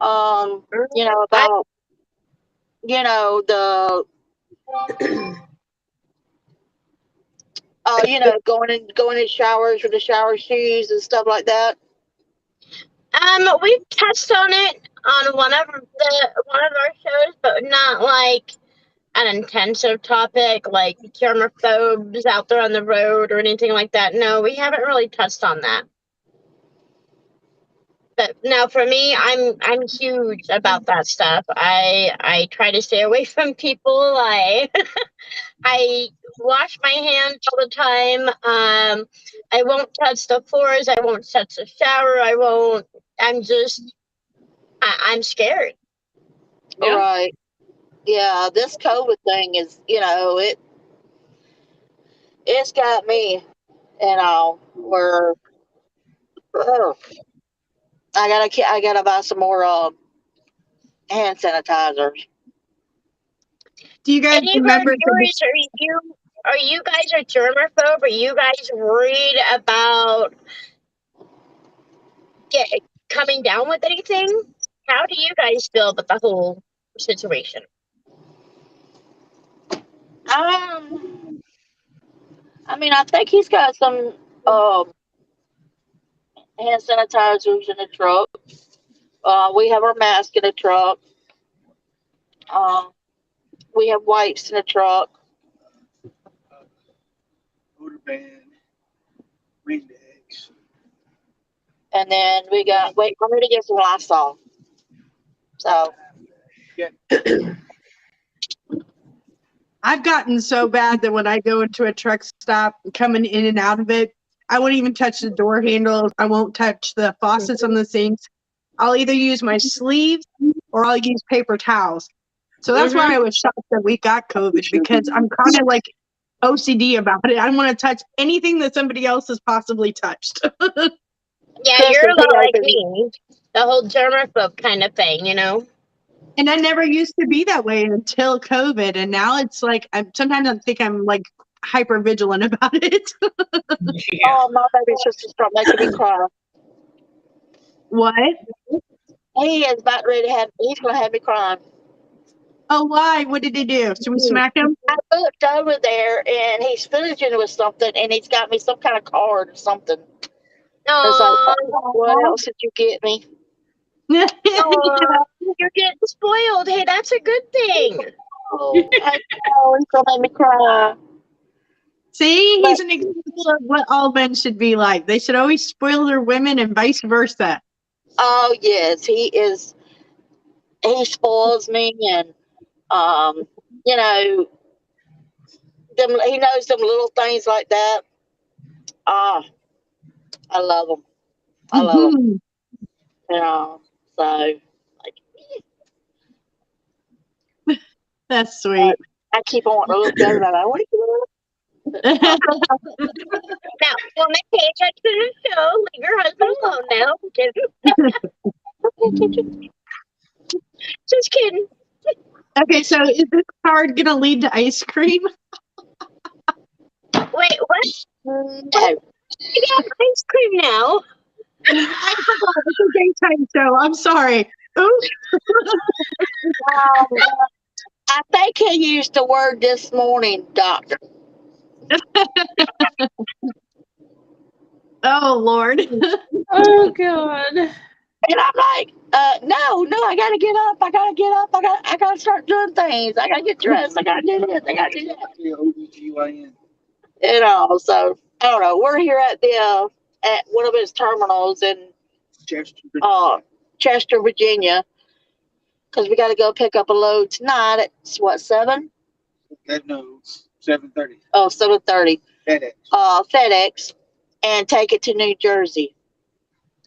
About the going in showers with the shower shoes and stuff like that. We've touched on it on one of our shows, but not like an intensive topic like germaphobes out there on the road or anything like that. No, we haven't really touched on that. But now for me, I'm huge about that stuff. I try to stay away from people. I wash my hands all the time. I won't touch the floors. I won't touch the shower. I won't. I'm scared. Yeah. Right. Yeah, this COVID thing is, it's got me, where ugh, I gotta buy some more hand sanitizers. Do you guys Any of our remember viewers, are you guys a germaphobe? Are you guys worried about coming down with anything? How do you guys feel about the whole situation? Um, I mean, I think he's got some hand sanitizers in the truck. We have our mask in the truck. We have wipes in the truck. Odor band, Windex. And then we got, wait, I'm going to get some Lysol. So, I've gotten so bad that when I go into a truck stop, coming in and out of it, I won't even touch the door handles. I won't touch the faucets on the sinks. I'll either use my sleeves or I'll use paper towels. So that's why I was shocked that we got COVID, because I'm kind of like OCD about it. I don't want to touch anything that somebody else has possibly touched. Yeah, you're a lot like me. The whole germaphobe kind of thing, you know? And I never used to be that way until COVID. And now it's like, sometimes I think I'm like hyper vigilant about it. Yeah. oh, my baby's just to start making me cry. What? He is about ready to he's going to have me crying. Oh, why? What did he do? Should we smack him? I looked over there and he's finishing with something and he's got me some kind of card or something. It's like, what else did you get me? You're getting spoiled. Hey, that's a good thing. Oh, I know, he's going to make me cry. See, he's an example of what all men should be like. They should always spoil their women and vice versa. Oh, yes, he is. He spoils me and, you know, he knows them little things like that. Ah, I love him. I love him. So, like, That's sweet. I keep on wanting to look at him. I'm like, what are you doing? Now, woman, pay attention to the show. Leave your husband alone now. Just kidding. Okay, so is this card going to lead to ice cream? Wait, what? No. You got ice cream now. I forgot. It's a daytime show. I'm sorry. Oops. I think he used the word this morning, doctor. Oh, Lord. Oh God. And I'm like, no, I gotta get up. I gotta start doing things. I gotta get dressed. I gotta do this. I gotta do that. OBGYN. So I don't know. We're here at at one of his terminals in Chester, Virginia, because we got to go pick up a load tonight. It's what, 7? No, 7:30. Oh, 7:30. FedEx. FedEx, and take it to New Jersey.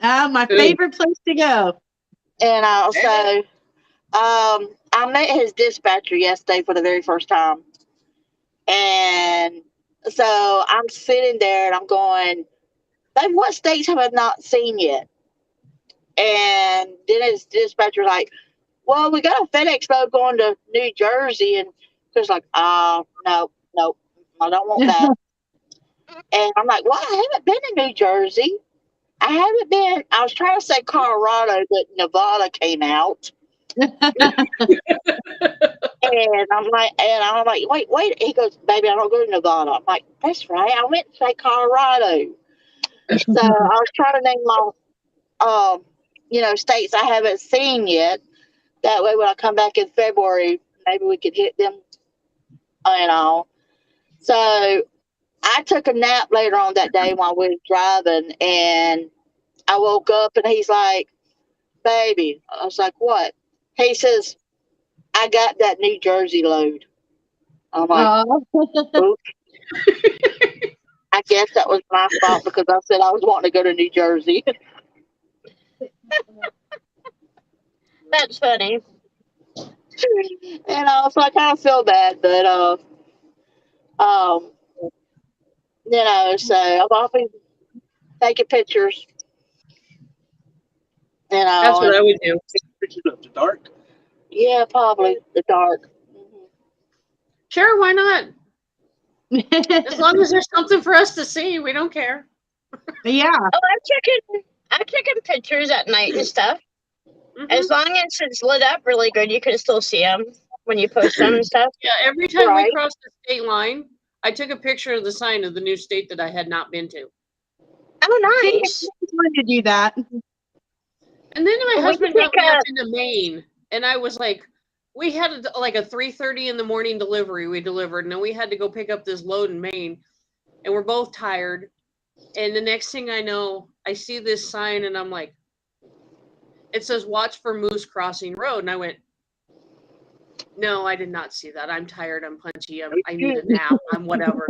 My favorite place to go. And also, I met his dispatcher yesterday for the very first time. And so I'm sitting there and I'm going, babe, what states have I not seen yet? And then his dispatcher like, well, we got a FedEx load going to New Jersey. And he's like, no, I don't want that. And I'm like, well, I haven't been to New Jersey. I was trying to say Colorado, but Nevada came out. And I'm like, wait. He goes, baby, I don't go to Nevada. I'm like, that's right. I meant to say Colorado. So I was trying to name my, states I haven't seen yet. That way, when I come back in February, maybe we could hit them, So I took a nap later on that day while we were driving, and I woke up and he's like, baby. I was like, what? He says, I got that New Jersey load. I'm like, Oh. oops. I guess that was my fault because I said I was wanting to go to New Jersey. That's funny. So I kind of feel bad, but um, so I'll be taking pictures, That's what and I would do. Pictures of the dark. yeah, probably the dark. Mhm. Sure, why not? As long as there's something for us to see, we don't care. Yeah. Oh, I'm checking pictures at night and stuff. Mhm. As long as it's lit up really good, you can still see them when you post them and stuff. Yeah, every time we Right. crossed the state line, I took a picture of the sign of the new state that I had not been to. Oh, See, nice. I wanted to do that. And then my We husband pick got me up up. into Maine, and I was like, we had like a 3:30 in the morning delivery we delivered, and then we had to go pick up this load in Maine, and we're both tired. And the next thing I know, I see this sign, and I'm like, it says "Watch for Moose Crossing Road," and I went, no, I did not see that. I'm tired. I'm punchy. I need a nap. I'm whatever.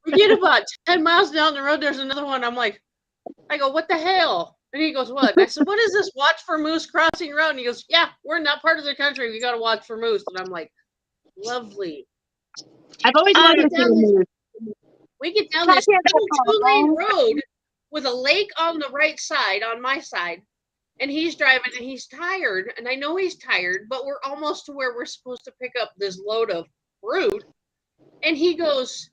We get about 10 miles down the road. There's another one. I go, what the hell? And he goes, what? And I said, what is this? Watch for Moose Crossing Road. And he goes, yeah, we're in that part of the country. We got to watch for moose. And I'm like, lovely. I've always wanted to see the news. We get down Talking this about little 2-lane home. road with a lake on the right side, on my side. And he's driving and he's tired. And I know he's tired, but we're almost to where we're supposed to pick up this load of fruit. And he goes,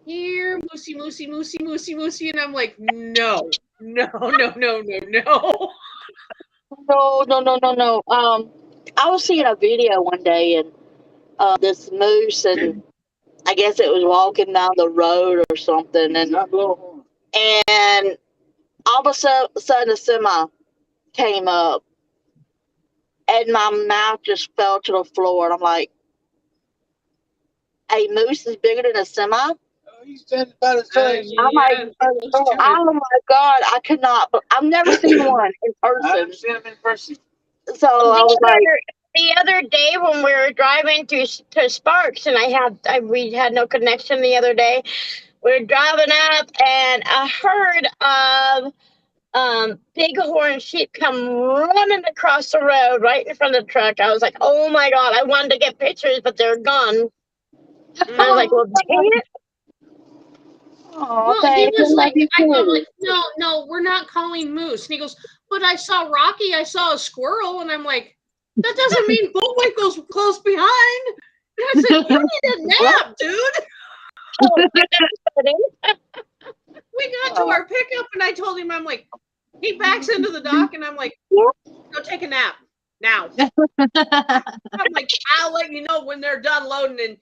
here, moosey, moosey, moosey, moosey, moosey. And I'm like, no, no, no, no, no, no. No. I was seeing a video one day, and this moose, and I guess it was walking down the road or something, and Not blow a horn. all of a sudden a semi came up, and my mouth just fell to the floor, and I'm like, a moose is bigger than a semi? Oh, he's standing by the side. I'm like, Yeah, close to it. oh my God, I could not, but I've never seen one in I person. haven't seen him in person. So I was like, The other day when we were driving to Sparks, and we had no connection the other day. We were driving up, and I heard bighorn sheep come running across the road right in front of the truck. I was like, oh my God, I wanted to get pictures, but they're gone. I was like, well, dang it. oh, Well, he thank you, was love like, you I'm too. like, no, we're not calling moose. And he goes, but I saw Rocky, I saw a squirrel. And I'm like, that doesn't mean Bullwinkle's close behind. And I said, you need a nap, dude. Oh, that's funny. We got to our pickup and I told him, I'm like, he backs into the dock and I'm like, go take a nap now. I'm like, I'll let you know when they're done loading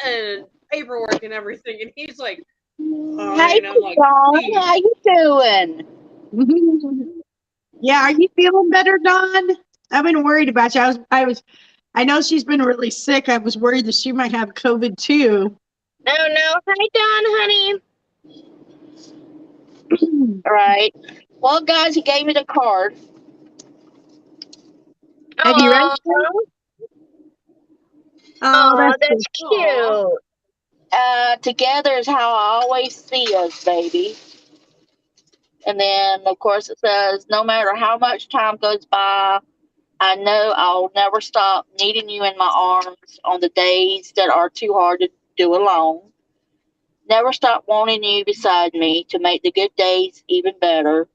and paperwork and everything. And he's like, Hey, fine. I'm like, Dawn, "Please." how you doing? Yeah, are you feeling better, Dawn? I've been worried about you. I know she's been really sick. I was worried that she might have COVID too. Oh no. Hi, Dawn, honey. All right. Well, guys, he gave me the card. Have you read? Oh, Oh, that's Aw. cute. Together is how I always see us, baby. And then, of course, it says, no matter how much time goes by, I know I'll never stop needing you in my arms on the days that are too hard to do alone. Never stop wanting you beside me to make the good days even better.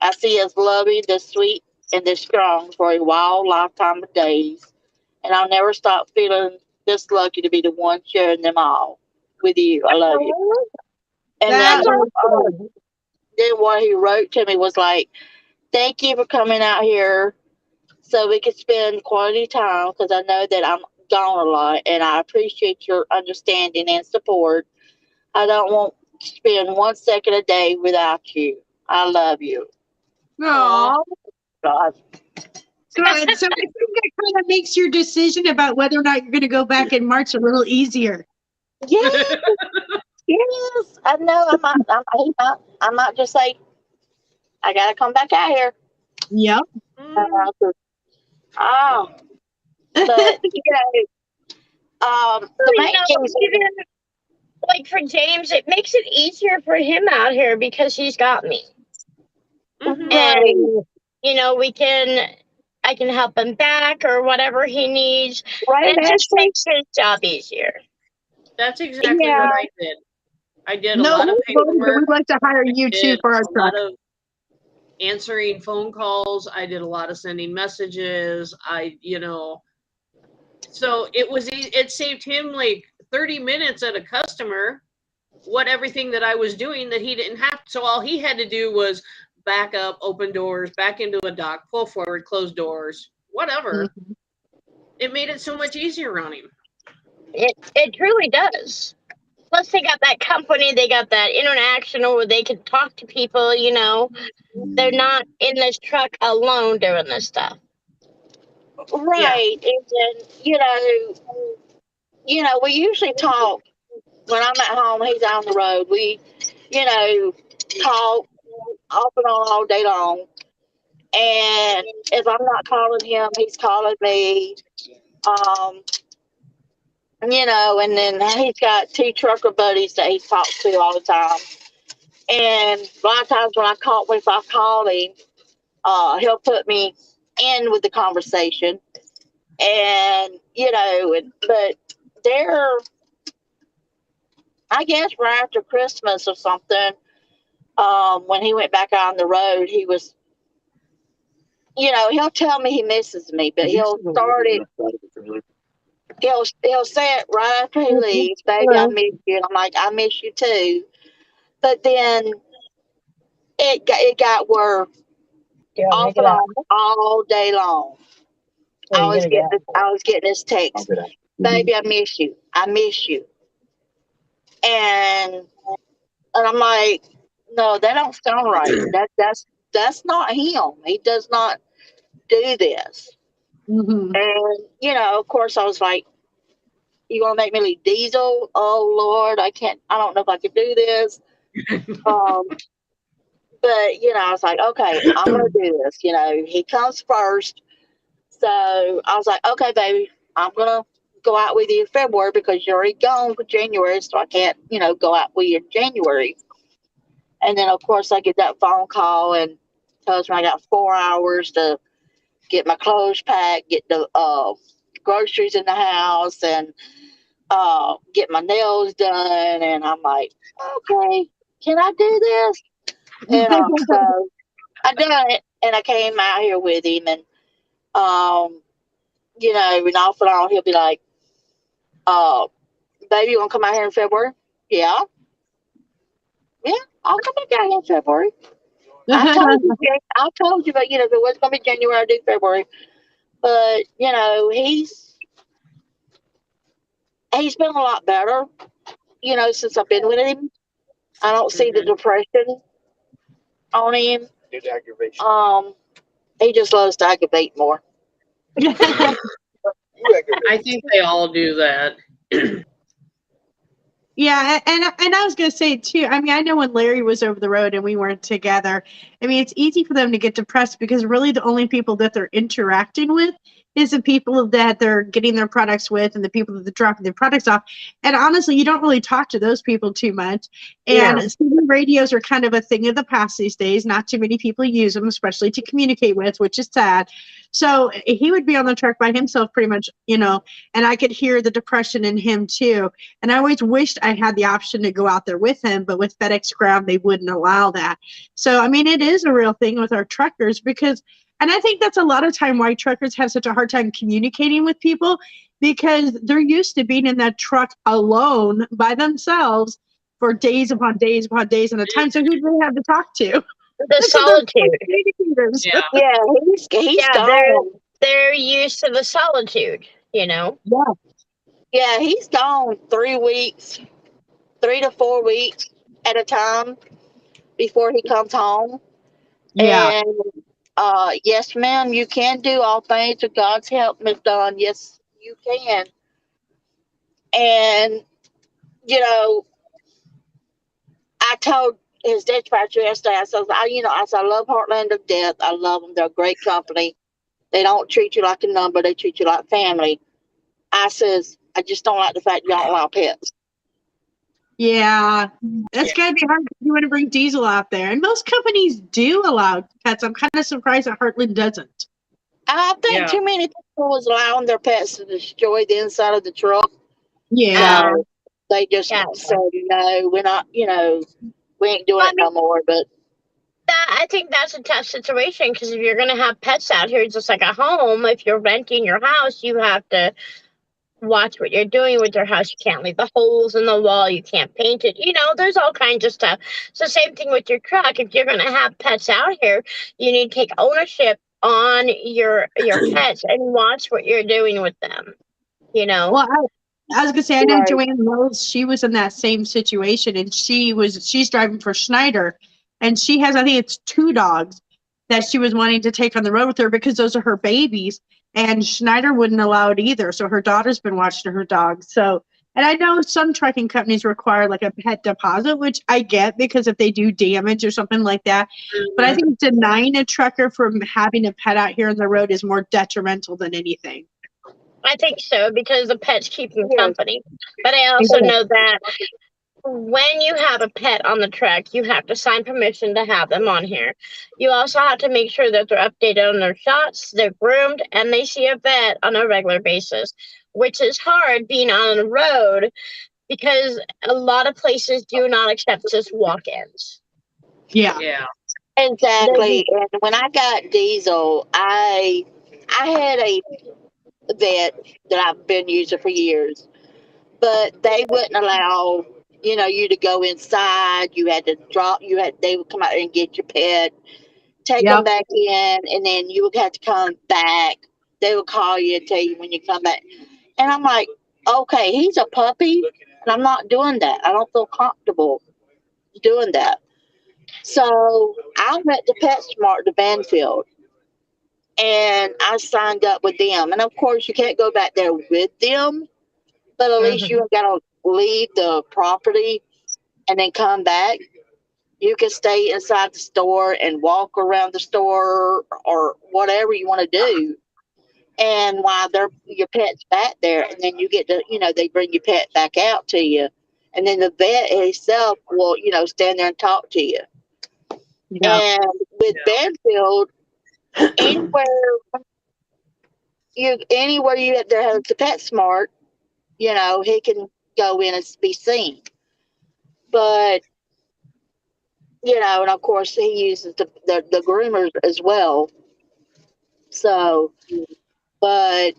I see us loving this sweet and this strong for a wild lifetime of days. And I'll never stop feeling this lucky to be the one sharing them all with you. I love you. And that's then what he wrote to me was like, thank you for coming out here so we could spend quality time because I know that I'm gone a lot and I appreciate your understanding and support. I don't want to spend 1 second a day without you. I love you. Oh, God. good. So I think that kind of makes your decision about whether or not you're going to go back in March a little easier. Yes, yes. I know. I might just say, I gotta come back out here. Yep. Oh, but the main thing is, even like for James, it makes it easier for him out here because he's got me. Mhm. And I can help him back or whatever he needs. right, And it just makes his job easier. That's exactly what I did. I did a No, lot of paperwork. we'd like to hire you too Did for our a lot truck. of answering phone calls. I did a lot of sending messages. So it saved him like 30 minutes at a customer. Everything that I was doing that he didn't have. So all he had to do was back up, open doors, back into a dock, pull forward, close doors, whatever. Mhm. It made it so much easier on him. It truly does. Plus, they got that company, they got that international where they can talk to people. They're not in this truck alone doing this stuff. right, and then we usually talk when I'm at home. He's on the road. We, talk off and on all day long. And if I'm not calling him, he's calling me. And then he's got two trucker buddies that he talks to all the time. And a lot of times if I call him, he'll put me in with the conversation. And, but they're, I guess, right after Christmas or something, when he went back out on the road, he was, he'll tell me he misses me, but he'll say it right after he leaves, baby, I miss you. And I'm like, I miss you too. But then it got worse off and on all day long. I was getting this text, baby, I miss you. I miss you. And I'm like, no, that don't sound right. That's not him. He does not do this. Mhm. And of course, I was like, you want to make me leave diesel? Oh Lord, I can't. I don't know if I could do this. But I was like, okay, I'm gonna do this. He comes first, so I was like, okay, baby, I'm gonna go out with you in February because you're already gone for January, so I can't, go out with you in January. And then of course I get that phone call and tells me I got 4 hours to get my clothes packed, get the groceries in the house, and get my nails done. And I'm like, okay, can I do this? And so I done it, and I came out here with him, and and off and on he'll be like, baby, you want to come out here in February? Yeah, I'll come back out here in February. I told you, but if it was gonna be January, I'd do February. But he's been a lot better, since I've been with him. I don't see the depression on him. He just loves to aggravate more. I think they all do that. Yeah, and I was gonna say too. I mean, I know when Larry was over the road and we weren't together. I mean, it's easy for them to get depressed because really the only people that they're interacting with is the people that they're getting their products with and the people that they're dropping their products off. And honestly, you don't really talk to those people too much. And CB radios are kind of a thing of the past these days. Not too many people use them, especially to communicate with, which is sad. So he would be on the truck by himself pretty much, and I could hear the depression in him too. And I always wished I had the option to go out there with him, but with FedEx Ground, they wouldn't allow that. So, I mean, it is a real thing with our truckers because, and I think that's a lot of time why truckers have such a hard time communicating with people because they're used to being in that truck alone by themselves for days upon days upon days at a time. So who do they have to talk to? The solitude. Yeah, he's gone. They're used to the solitude, Yeah. Yeah, he's gone 3 weeks, 3 to 4 weeks at a time before he comes home. Yeah. And yes, ma'am, you can do all things with God's help, Miss Dawn. Yes, you can. And I told his dispatcher yesterday. I said, I love Heartland to death. I love them. They're a great company. They don't treat you like a number. They treat you like family. I says, I just don't like the fact you don't allow pets. Yeah, that's gotta be hard if you want to bring Diesel out there. And most companies do allow pets. I'm kind of surprised that Heartland doesn't. I think Yeah. too many people was allowing their pets to destroy the inside of the truck. Yeah. So they just Yeah. said, no, we're not, we ain't doing it no more. But I think that's a tough situation because if you're going to have pets out here, just like a home, if you're renting your house, you have to watch what you're doing with your house. You can't leave the holes in the wall. You can't paint it. There's all kinds of stuff. So same thing with your truck. If you're going to have pets out here, you need to take ownership on your pets and watch what you're doing with them. Well, I was gonna say I know Right. Joanne Rose. She was in that same situation, and she's driving for Schneider, and she has, I think it's 2 dogs that she was wanting to take on the road with her because those are her babies, and Schneider wouldn't allow it either. So her daughter's been watching her dogs. So, and I know some trucking companies require like a pet deposit, which I get because if they do damage or something like that. But I think denying a trucker from having a pet out here on the road is more detrimental than anything. I think so because the pets keep them Yes. company. But I also know that when you have a pet on the truck, you have to sign permission to have them on here. You also have to make sure that they're updated on their shots, they're groomed, and they see a vet on a regular basis, which is hard being on the road because a lot of places do not accept just walk-ins. Yeah. Yeah. exactly. And when I got Diesel, I had a vet that I've been using for years, but they wouldn't allow you to go inside. You had to they would come out there and get your pet, take them Yep. back in, and then you would have to come back. They would call you and tell you when you come back. And I'm like, okay, he's a puppy, and I'm not doing that. I don't feel comfortable doing that. So I went to PetSmart to Banfield, and I signed up with them. And of course, you can't go back there with them, but at least you got to leave the property and then come back. You can stay inside the store and walk around the store or whatever you want to do. And while your pet's back there, and then you get to, they bring your pet back out to you. And then the vet himself will, stand there and talk to you. Yeah. And with Banfield, anywhere you have to have the PetSmart, he can go in and be seen. But and of course he uses the groomers as well. So, but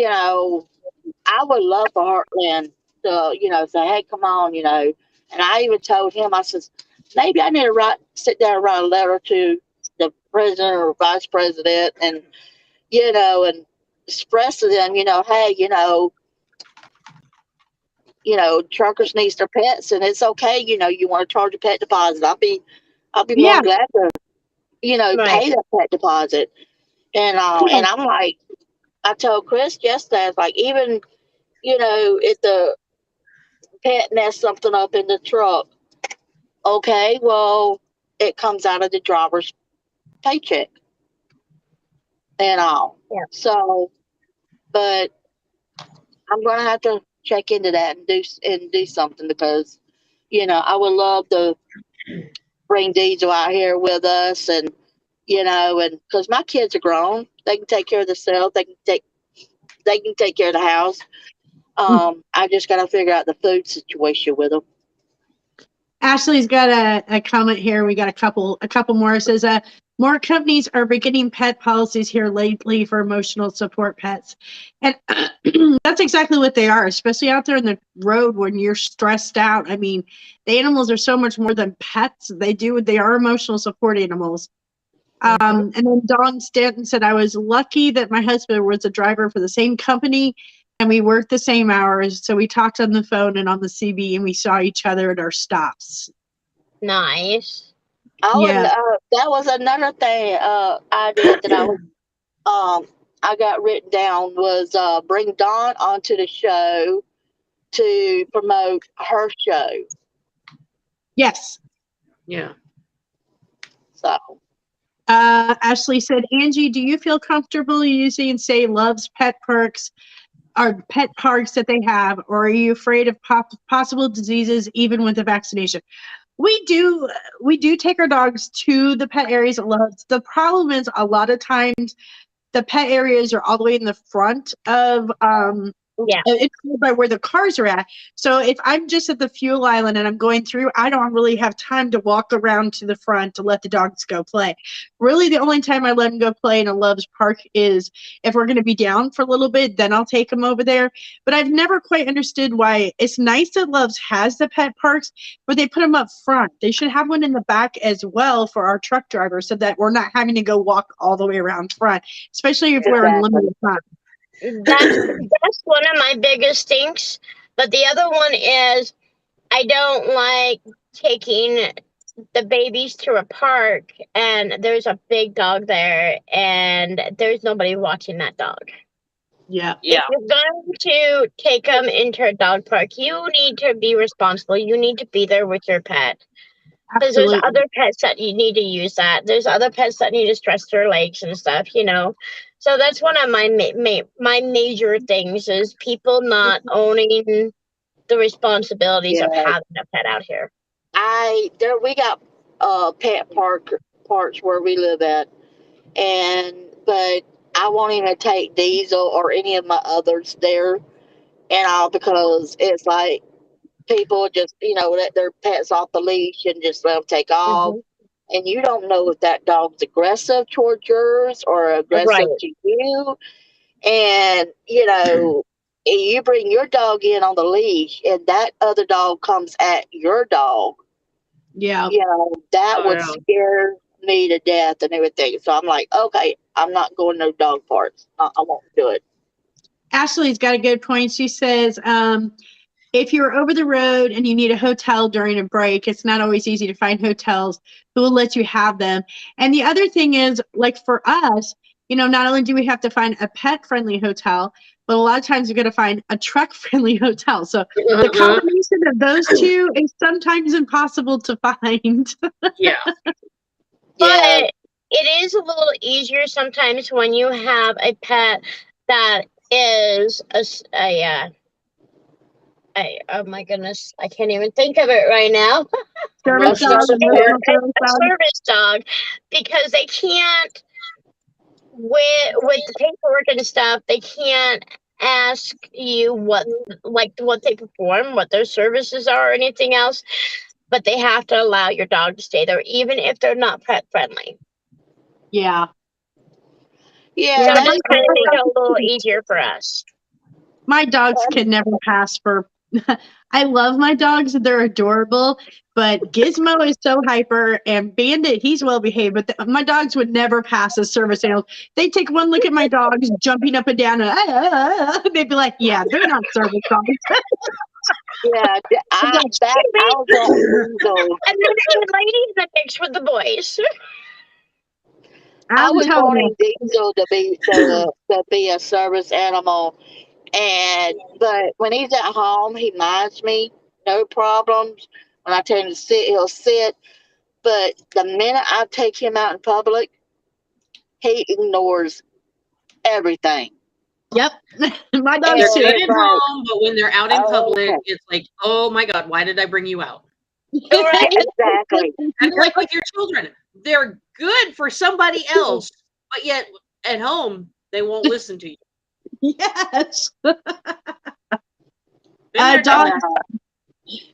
I would love for Heartland to say, hey, come on, And I even told him, I says, maybe I need to sit down and write a letter to the president or vice president, and and express to them, hey, truckers need their pets, and it's okay. You want to charge a pet deposit. I'll be more Yeah. than glad to, Right. pay that pet deposit. And and I'm like, I told Chris yesterday, I was like, even if the pet messed something up in the truck, okay, well, it comes out of the driver's paycheck and all. Yeah. So, but I'm gonna have to check into that and do something because, I would love to bring Diesel out here with us, and and because my kids are grown, they can take care of themselves. They can take care of the house. I just got to figure out the food situation with them. Ashley's got a comment here. We got a couple more. It says, more companies are beginning pet policies here lately for emotional support pets. And that's exactly what they are, especially out there in the road when you're stressed out. I mean, the animals are so much more than pets. They are emotional support animals. And then Dawn Stanton said, I was lucky that my husband was a driver for the same company and we worked the same hours. So we talked on the phone and on the CB and we saw each other at our stops. Nice. Oh, Yeah. and that was another thing I did that I got written down was bring Dawn onto the show to promote her show. Yes. Yeah. So Ashley said, Angie, do you feel comfortable using, say, Love's pet perks or pet parks that they have, or are you afraid of possible diseases even with the vaccination? We do take our dogs to the pet areas at Love's. The problem is a lot of times the pet areas are all the way in the front of Yeah. it's by where the cars are at. So if I'm just at the fuel island and I'm going through, I don't really have time to walk around to the front to let the dogs go play. Really, the only time I let them go play in a Love's Park is if we're going to be down for a little bit, then I'll take them over there. But I've never quite understood why it's nice that Love's has the pet parks, but they put them up front. They should have one in the back as well for our truck drivers so that we're not having to go walk all the way around front, especially if we're in limited time. That's one of my biggest stinks. But the other one is I don't like taking the babies to a park and there's a big dog there and there's nobody watching that dog. Yeah. Yeah. If you're going to take them into a dog park, you need to be responsible. You need to be there with your pet. Because there's Absolutely. other pets that you need to use that. There's other pets that need to stretch their legs and stuff, you know. So that's one of my my major things is people not owning the responsibilities of yeah, having a pet out here. we got pet parks where we live at, but I won't even take Diesel or any of my others there and all because it's like people just let their pets off the leash and just let them take off. And you don't know if that dog's aggressive towards yours or aggressive Right. to you. And, you bring your dog in on the leash and that other dog comes at your dog, Yeah. that Oh, would yeah. scare me to death and everything. So I'm like, okay, I'm not going no dog parks. I won't do it. Ashley's got a good point. She says, if you're over the road and you need a hotel during a break, it's not always easy to find hotels who will let you have them. And the other thing is, like for us, not only do we have to find a pet-friendly hotel, but a lot of times we're going to find a truck-friendly hotel. So the combination of those two is sometimes impossible to find. Yeah. But it is a little easier sometimes when you have a pet that is oh my goodness, I can't even think of it right now. Service Emotional dog, support. emotional service A dog. service dog, because they can't with the paperwork and stuff, they can't ask you what they perform, what their services are, or anything else. But they have to allow your dog to stay there, even if they're not pet friendly. Yeah. Yeah, So that that's kind of make it a little easier for us. My dogs can never pass for. I love my dogs; they're adorable. But Gizmo is so hyper, and Bandit, he's well behaved. But my dogs would never pass as service animals. They take one look at my dogs jumping up and down, and they'd be like, "Yeah, they're not service dogs." yeah, I was wanting Diesel. And then there's a lady in the mix with the boys. I I'm was telling you. wanting Diesel to be a service animal, but when he's at home, he minds me, no problems. When I tell him to sit, he'll sit. But the minute I take him out in public, he ignores everything. Yep, my And dogs too. They're good it's at like, home, but when they're out in public, okay, it's like, oh my God, why did I bring you out? Right. exactly. And like with your children, they're good for somebody else, but yet at home, they won't listen to you. Yes. Been there, done that.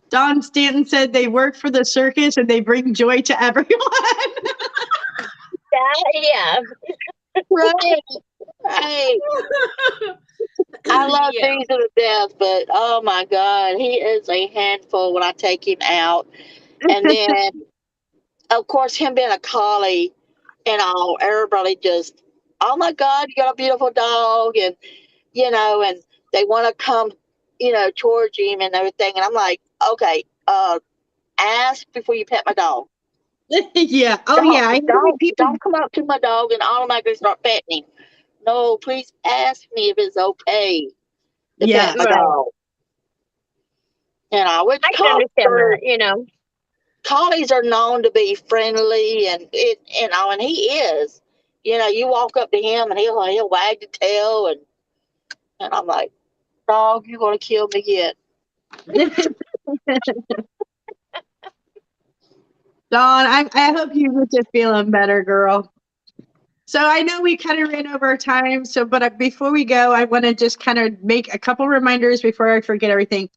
Don Stanton said they work for the circus and they bring joy to everyone. Yeah. Right. Hey, I love Yeah. Diesel to death, but oh my God, he is a handful when I take him out. And then, of course, him being a collie and all, everybody just, oh my God, you got a beautiful dog. And, and they want to come, towards him and everything. And I'm like, okay, ask before you pet my dog. Yeah. Oh, Don't, yeah. I know don't, people. don't come up to my dog and automatically start petting him. No, please ask me if it's okay to Yeah. pet my Right. dog. Which I can understand that, collies are known to be friendly, and and he is. You walk up to him and he'll wag the tail, and I'm like, dog, you're gonna kill me yet. Dawn, I hope you get to feeling better, girl. So I know we kind of ran over our time. But before we go, I want to just kind of make a couple reminders before I forget everything.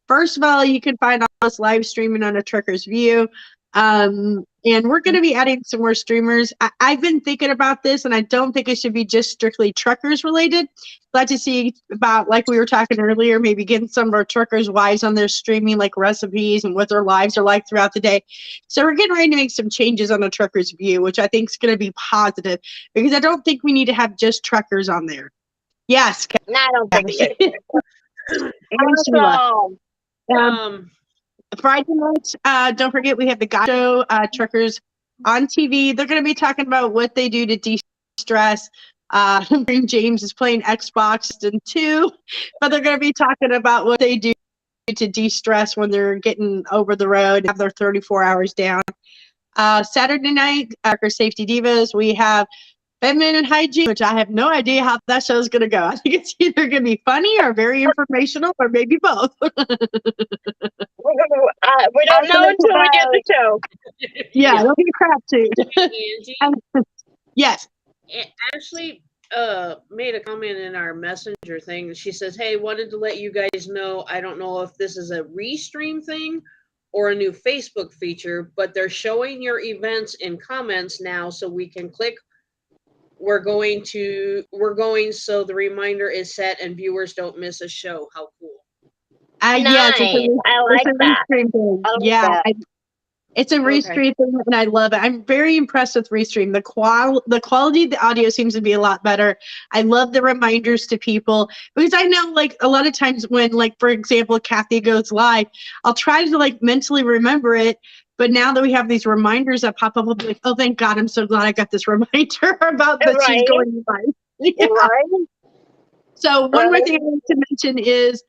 First of all, you can find all this live streaming on a Trucker's View. And we're going to be adding some more streamers. I've been thinking about this, and I don't think it should be just strictly truckers related. Glad to see about, like we were talking earlier, maybe getting some of our truckers' wives on their streaming, like recipes and what their lives are like throughout the day. So we're getting ready to make some changes on the Trucker's View, which I think is going to be positive, because I don't think we need to have just truckers on there. Yes. No, I don't think so. And Sheila. Awesome. Friday nights, don't forget we have the Guy Show, Truckers on TV. They're going to be talking about what they do to de-stress. James is playing Xbox and 2, but they're going to be talking about what they do to de-stress when they're getting over the road, have their 34 hours down. Saturday night, Trucker Safety Divas, we have Feminine Hygiene, which I have no idea how that show is going to go. I think it's either going to be funny or very informational, or maybe both. We don't know until we get the show. Yeah, it'll be a crap too. Angie, Yes. Ashley made a comment in our messenger thing. She says, hey, wanted to let you guys know, I don't know if this is a restream thing or a new Facebook feature, but they're showing your events in comments now, so we can click. We're going so the reminder is set and viewers don't miss a show. How cool. Yes, I like that. Thing. I like Yeah, that. it's a restream thing, and I love it. I'm very impressed with restream. The quality of the audio seems to be a lot better. I love the reminders to people, because I know, like, a lot of times when, like, for example, Kathy goes live, I'll try to, like, mentally remember it. But now that we have these reminders that pop up, I'll be like, oh, thank God, I'm so glad I got this reminder about that she's going live. Yeah. Right? So one more thing I want to mention is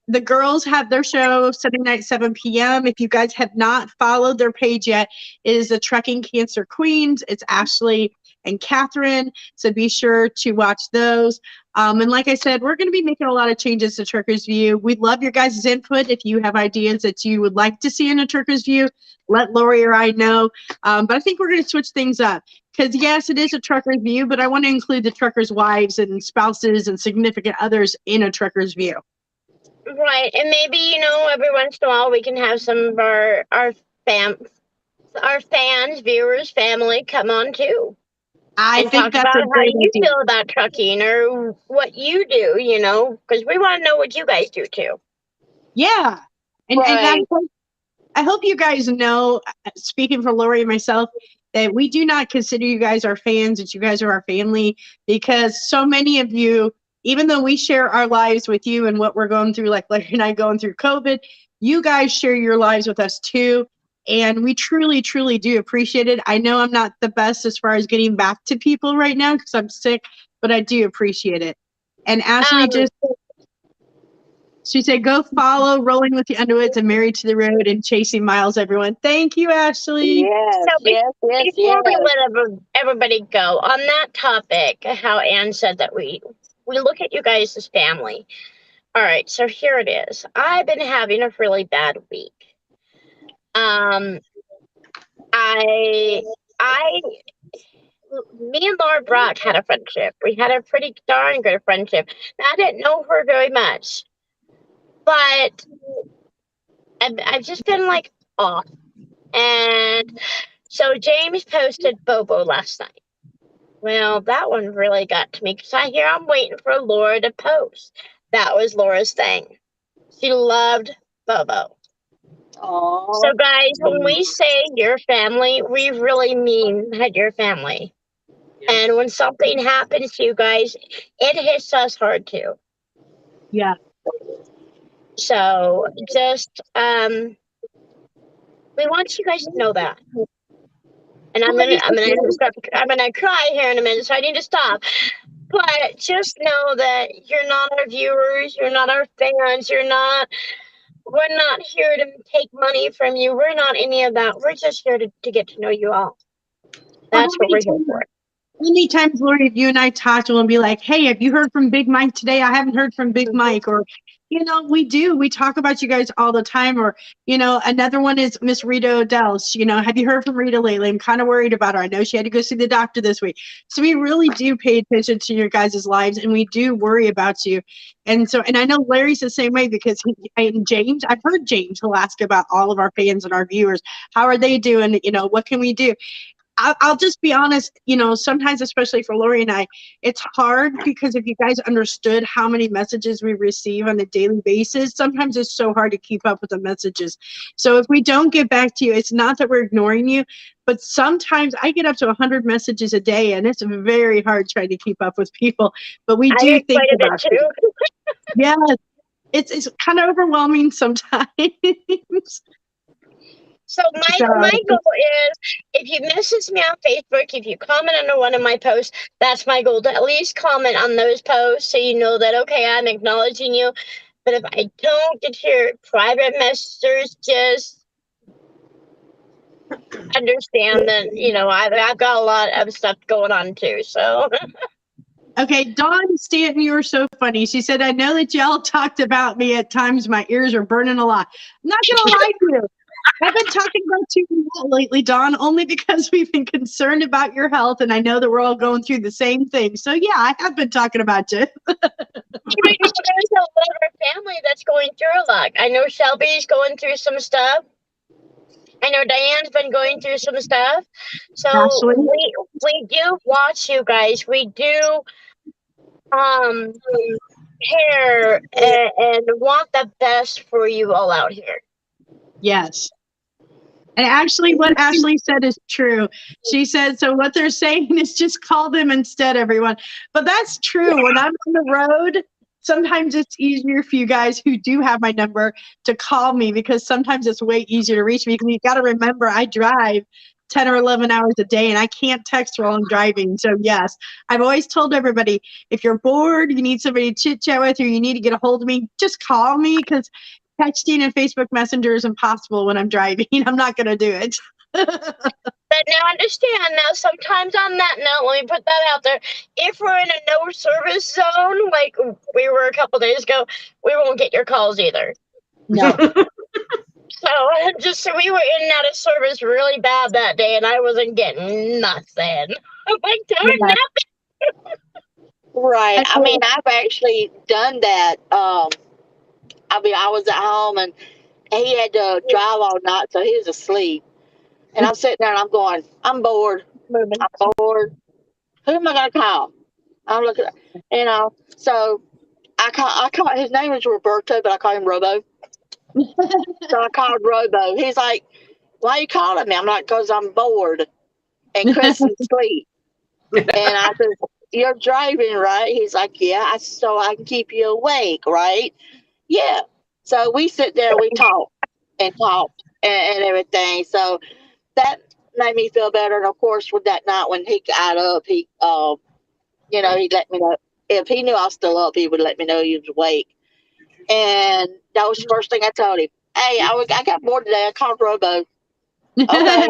the girls have their show Sunday night, 7 p.m. If you guys have not followed their page yet, it is the Trucking Cancer Queens. It's Ashley and Catherine. So be sure to watch those. And like I said, we're going to be making a lot of changes to Trucker's View. We'd love your guys' input. If you have ideas that you would like to see in a Trucker's View, let Lori or I know. But I think we're going to switch things up. Because, yes, it is a Trucker's View, but I want to include the truckers' wives and spouses and significant others in a Trucker's View. Right. And maybe, every once in a while we can have some of our fans, viewers, family come on too. I think talk that's about a how great you idea. feel about trucking or what you do, because we want to know what you guys do too. Yeah. And I hope you guys know, speaking for Lori and myself, that we do not consider you guys our fans, that you guys are our family, because so many of you, even though we share our lives with you and what we're going through, like Larry and I going through COVID, you guys share your lives with us too. And we truly, truly do appreciate it. I know I'm not the best as far as getting back to people right now because I'm sick, but I do appreciate it. And Ashley she said, go follow Rolling with the Underwoods and Married to the Road and Chasing Miles, everyone. Thank you, Ashley. Yes, So yes. before we let everybody go, on that topic, how Ann said that we look at you guys as family. All right, so here it is. I've been having a really bad week. Me and Laura Brock had a friendship. We had a pretty darn good friendship. Now, I didn't know her very much, but I've just been like off. And so James posted Bobo last night. Well, that one really got to me because I'm waiting for Laura to post. That was Laura's thing. She loved Bobo. Aww. So, guys, when we say your family, we really mean that your family. Yeah. And when something happens to you guys, it hits us hard too. Yeah. So, just we want you guys to know that. And I'm gonna cry here in a minute, so I need to stop. But just know that you're not our viewers, you're not our fans, you're not we're not here to take money from you. We're not any of that. We're just here to get to know you all. That's what we're here for. Many times, Lori, if you and I talk, we'll be like, hey, have you heard from Big Mike today? I haven't heard from Big Mike. Or, we do. We talk about you guys all the time. Or, another one is Miss Rita Odell. Have you heard from Rita lately? I'm kind of worried about her. I know she had to go see the doctor this week. So we really do pay attention to your guys' lives, and we do worry about you. And I know Larry's the same way because James, I've heard James, he'll ask about all of our fans and our viewers. How are they doing? What can we do? I'll just be honest, sometimes, especially for Lori and I, it's hard because if you guys understood how many messages we receive on a daily basis, sometimes it's so hard to keep up with the messages. So if we don't get back to you, it's not that we're ignoring you, but sometimes I get up to 100 messages a day and it's very hard trying to keep up with people, but we do think about you. Yeah, it's kind of overwhelming sometimes. So my goal is, if you message me on Facebook, if you comment under one of my posts, that's my goal, to at least comment on those posts so you know that, okay, I'm acknowledging you. But if I don't get your private messages, just understand that, I've got a lot of stuff going on too, so. Okay, Dawn Stanton, you were so funny. She said, I know that y'all talked about me at times. My ears are burning a lot. I'm not going to lie to you. I've been talking about you a lot lately, Dawn, only because we've been concerned about your health, and I know that we're all going through the same thing. So, yeah, I have been talking about you. There's a lot of our family that's going through a lot. I know Shelby's going through some stuff. I know Diane's been going through some stuff. So we do watch you guys. We do care and want the best for you all out here. Yes. And actually, what Ashley said is true. She said, so what they're saying is just call them instead, everyone. But that's true. When I'm on the road, sometimes it's easier for you guys who do have my number to call me because sometimes it's way easier to reach me. Because you've got to remember, I drive 10 or 11 hours a day and I can't text while I'm driving. So yes, I've always told everybody, if you're bored, you need somebody to chit chat with, or you need to get a hold of me, just call me, because texting and Facebook Messenger is impossible when I'm driving. I'm not going to do it. But now understand, sometimes on that note, let me put that out there. If we're in a no service zone, like we were a couple days ago, we won't get your calls either. No. So we were in and out of service really bad that day, and I wasn't getting nothing. I'm like, darn nothing. Right. I mean, I've actually done that. I was at home and he had to drive all night, so he was asleep. And I'm sitting there and I'm going, I'm bored. I'm bored. Who am I going to call? I'm looking, so I call, his name was Roberto, but I call him Robo. So I called Robo. He's like, why are you calling me? I'm like, because I'm bored and Chris is asleep. And I said, you're driving, right? He's like, yeah, so I can keep you awake, right? Yeah. So we sit there, we talk and everything. So that made me feel better. And of course, with that night when he got up, he let me know. If he knew I was still up, he would let me know he was awake. And that was the first thing I told him. Hey, I got bored today. I called Robo. Okay.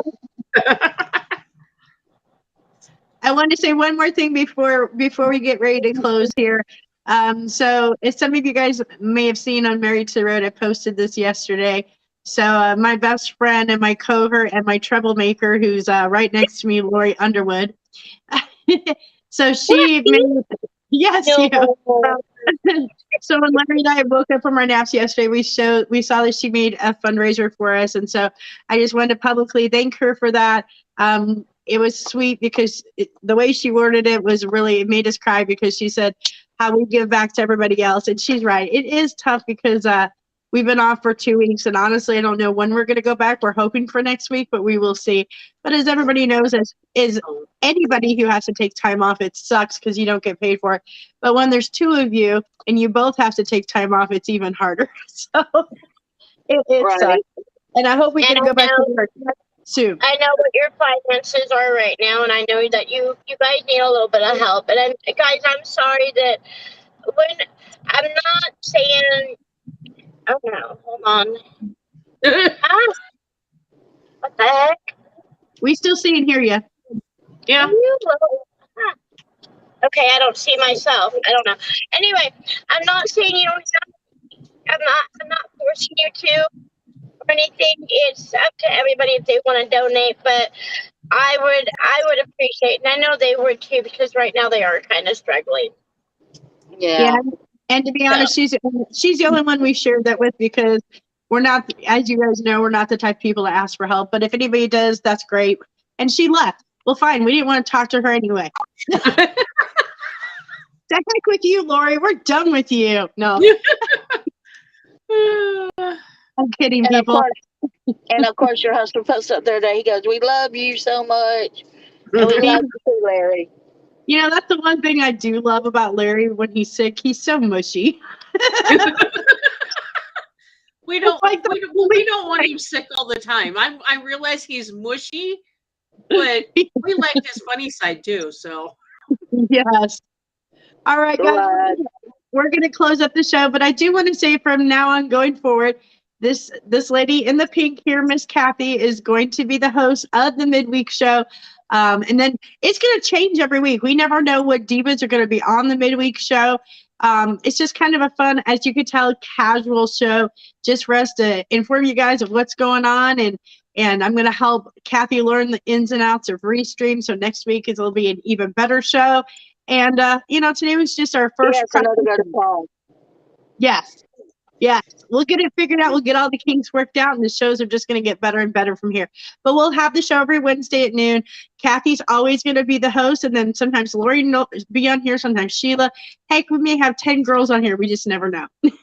I want to say one more thing before we get ready to close here. So as some of you guys may have seen on Married to the Road, I posted this yesterday. So my best friend and my cohort and my troublemaker, who's right next to me, Lori Underwood. So she made, yes, no. So when Larry and I woke up from our naps yesterday, we saw that she made a fundraiser for us, and so I just wanted to publicly thank her for that. It was sweet because the way she worded it was really, it made us cry, because she said how we give back to everybody else, and she's right. It is tough because we've been off for 2 weeks, and honestly, I don't know when we're going to go back. We're hoping for next week, but we will see. But as everybody knows, as anybody who has to take time off, it sucks because you don't get paid for it. But when there's two of you and you both have to take time off, it's even harder. So it right. sucks. And I hope we can go back to work soon. I know what your finances are right now, and I know that you guys need a little bit of help. And guys, I'm sorry that when I'm not saying Oh no, hold on. Ah, what the heck? We still see and hear you. Yeah. You little- ah. Okay, I don't see myself. I don't know. Anyway, I'm not saying you don't have. I'm not forcing you to or anything. It's up to everybody if they want to donate. But I would appreciate, and I know they would too, because right now they are kind of struggling. Yeah. Yeah. And to be honest, she's the only one we shared that with because we're not, as you guys know, we're not the type of people to ask for help. But if anybody does, that's great. And she left. Well, fine. We didn't want to talk to her anyway. The heck with you, Lori. We're done with you. No, I'm kidding, And of people. course, your husband posts up there that he goes, "We love you so much, and we love you too, Larry." You know, that's the one thing I do love about Larry when he's sick. He's so mushy. we don't Like we don't want him sick all the time. I realize he's mushy, but we like his funny side too. So Yes. All right, guys. Right. We're going to close up the show, but I do want to say from now on going forward, this lady in the pink here, Miss Kathy, is going to be the host of the midweek show. And then it's going to change every week. We never know what divas are going to be on the midweek show. It's just kind of a fun, as you could tell, casual show just for us to inform you guys of what's going on. And I'm going to help Kathy learn the ins and outs of Restream. So next week it'll be an even better show. And, today was just our first. Yes, another good song. Yes. Yes. We'll get it figured out. We'll get all the kinks worked out, and the shows are just going to get better and better from here. But we'll have the show every Wednesday at noon. Kathy's always going to be the host, and then sometimes Lori will be on here, sometimes Sheila. Heck, we may have 10 girls on here. We just never know. Yep.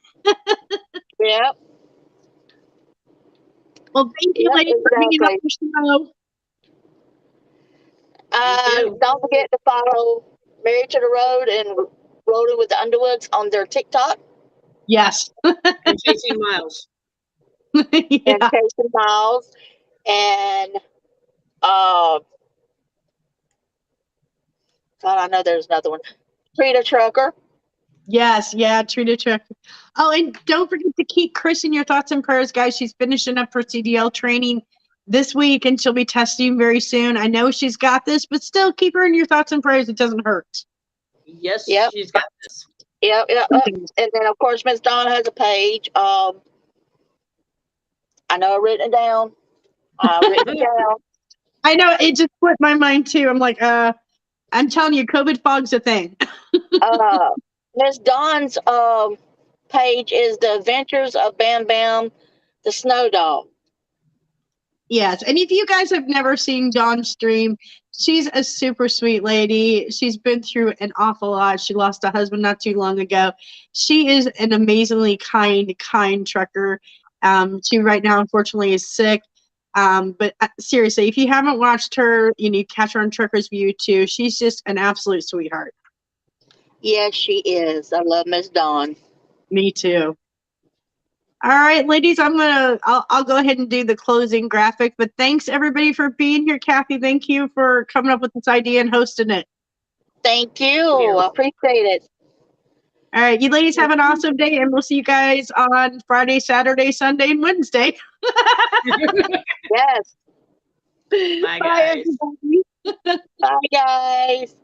Well, thank you, Yep, ladies, for hanging on exactly. the show. Don't forget to follow Married to the Road and Rolling with the Underwoods on their TikTok Yes. and Chasing Miles. and Yeah. Casey Miles and God, I know there's another one. Frida Trucker. Yes, yeah, Trina Truck. Oh, and don't forget to keep Chris in your thoughts and prayers, guys. She's finishing up her CDL training this week, and she'll be testing very soon. I know she's got this, but still keep her in your thoughts and prayers. It doesn't hurt. Yes, Yep. she's got this. Yep. And then of course Miss Dawn has a page. I know I've written it down. I know it just slipped my mind too. I'm like, I'm telling you, COVID fog's a thing. Miss Dawn's page is The Adventures of Bam Bam, the Snow Dog. Yes, and if you guys have never seen Dawn stream, she's a super sweet lady. She's been through an awful lot. She lost a husband not too long ago. She is an amazingly kind trucker. She right now, unfortunately, is sick. But seriously, if you haven't watched her, you catch her on Trucker's View too. She's just an absolute sweetheart. Yes, she is. I love Miss Dawn. Me too. All right, ladies, I'll go ahead and do the closing graphic, but thanks everybody for being here. Kathy, thank you for coming up with this idea and hosting it. Thank you. I appreciate it. All right, you ladies have an awesome day, and we'll see you guys on Friday, Saturday, Sunday, and Wednesday. Yes. Bye, guys. Bye, everybody. Bye, guys.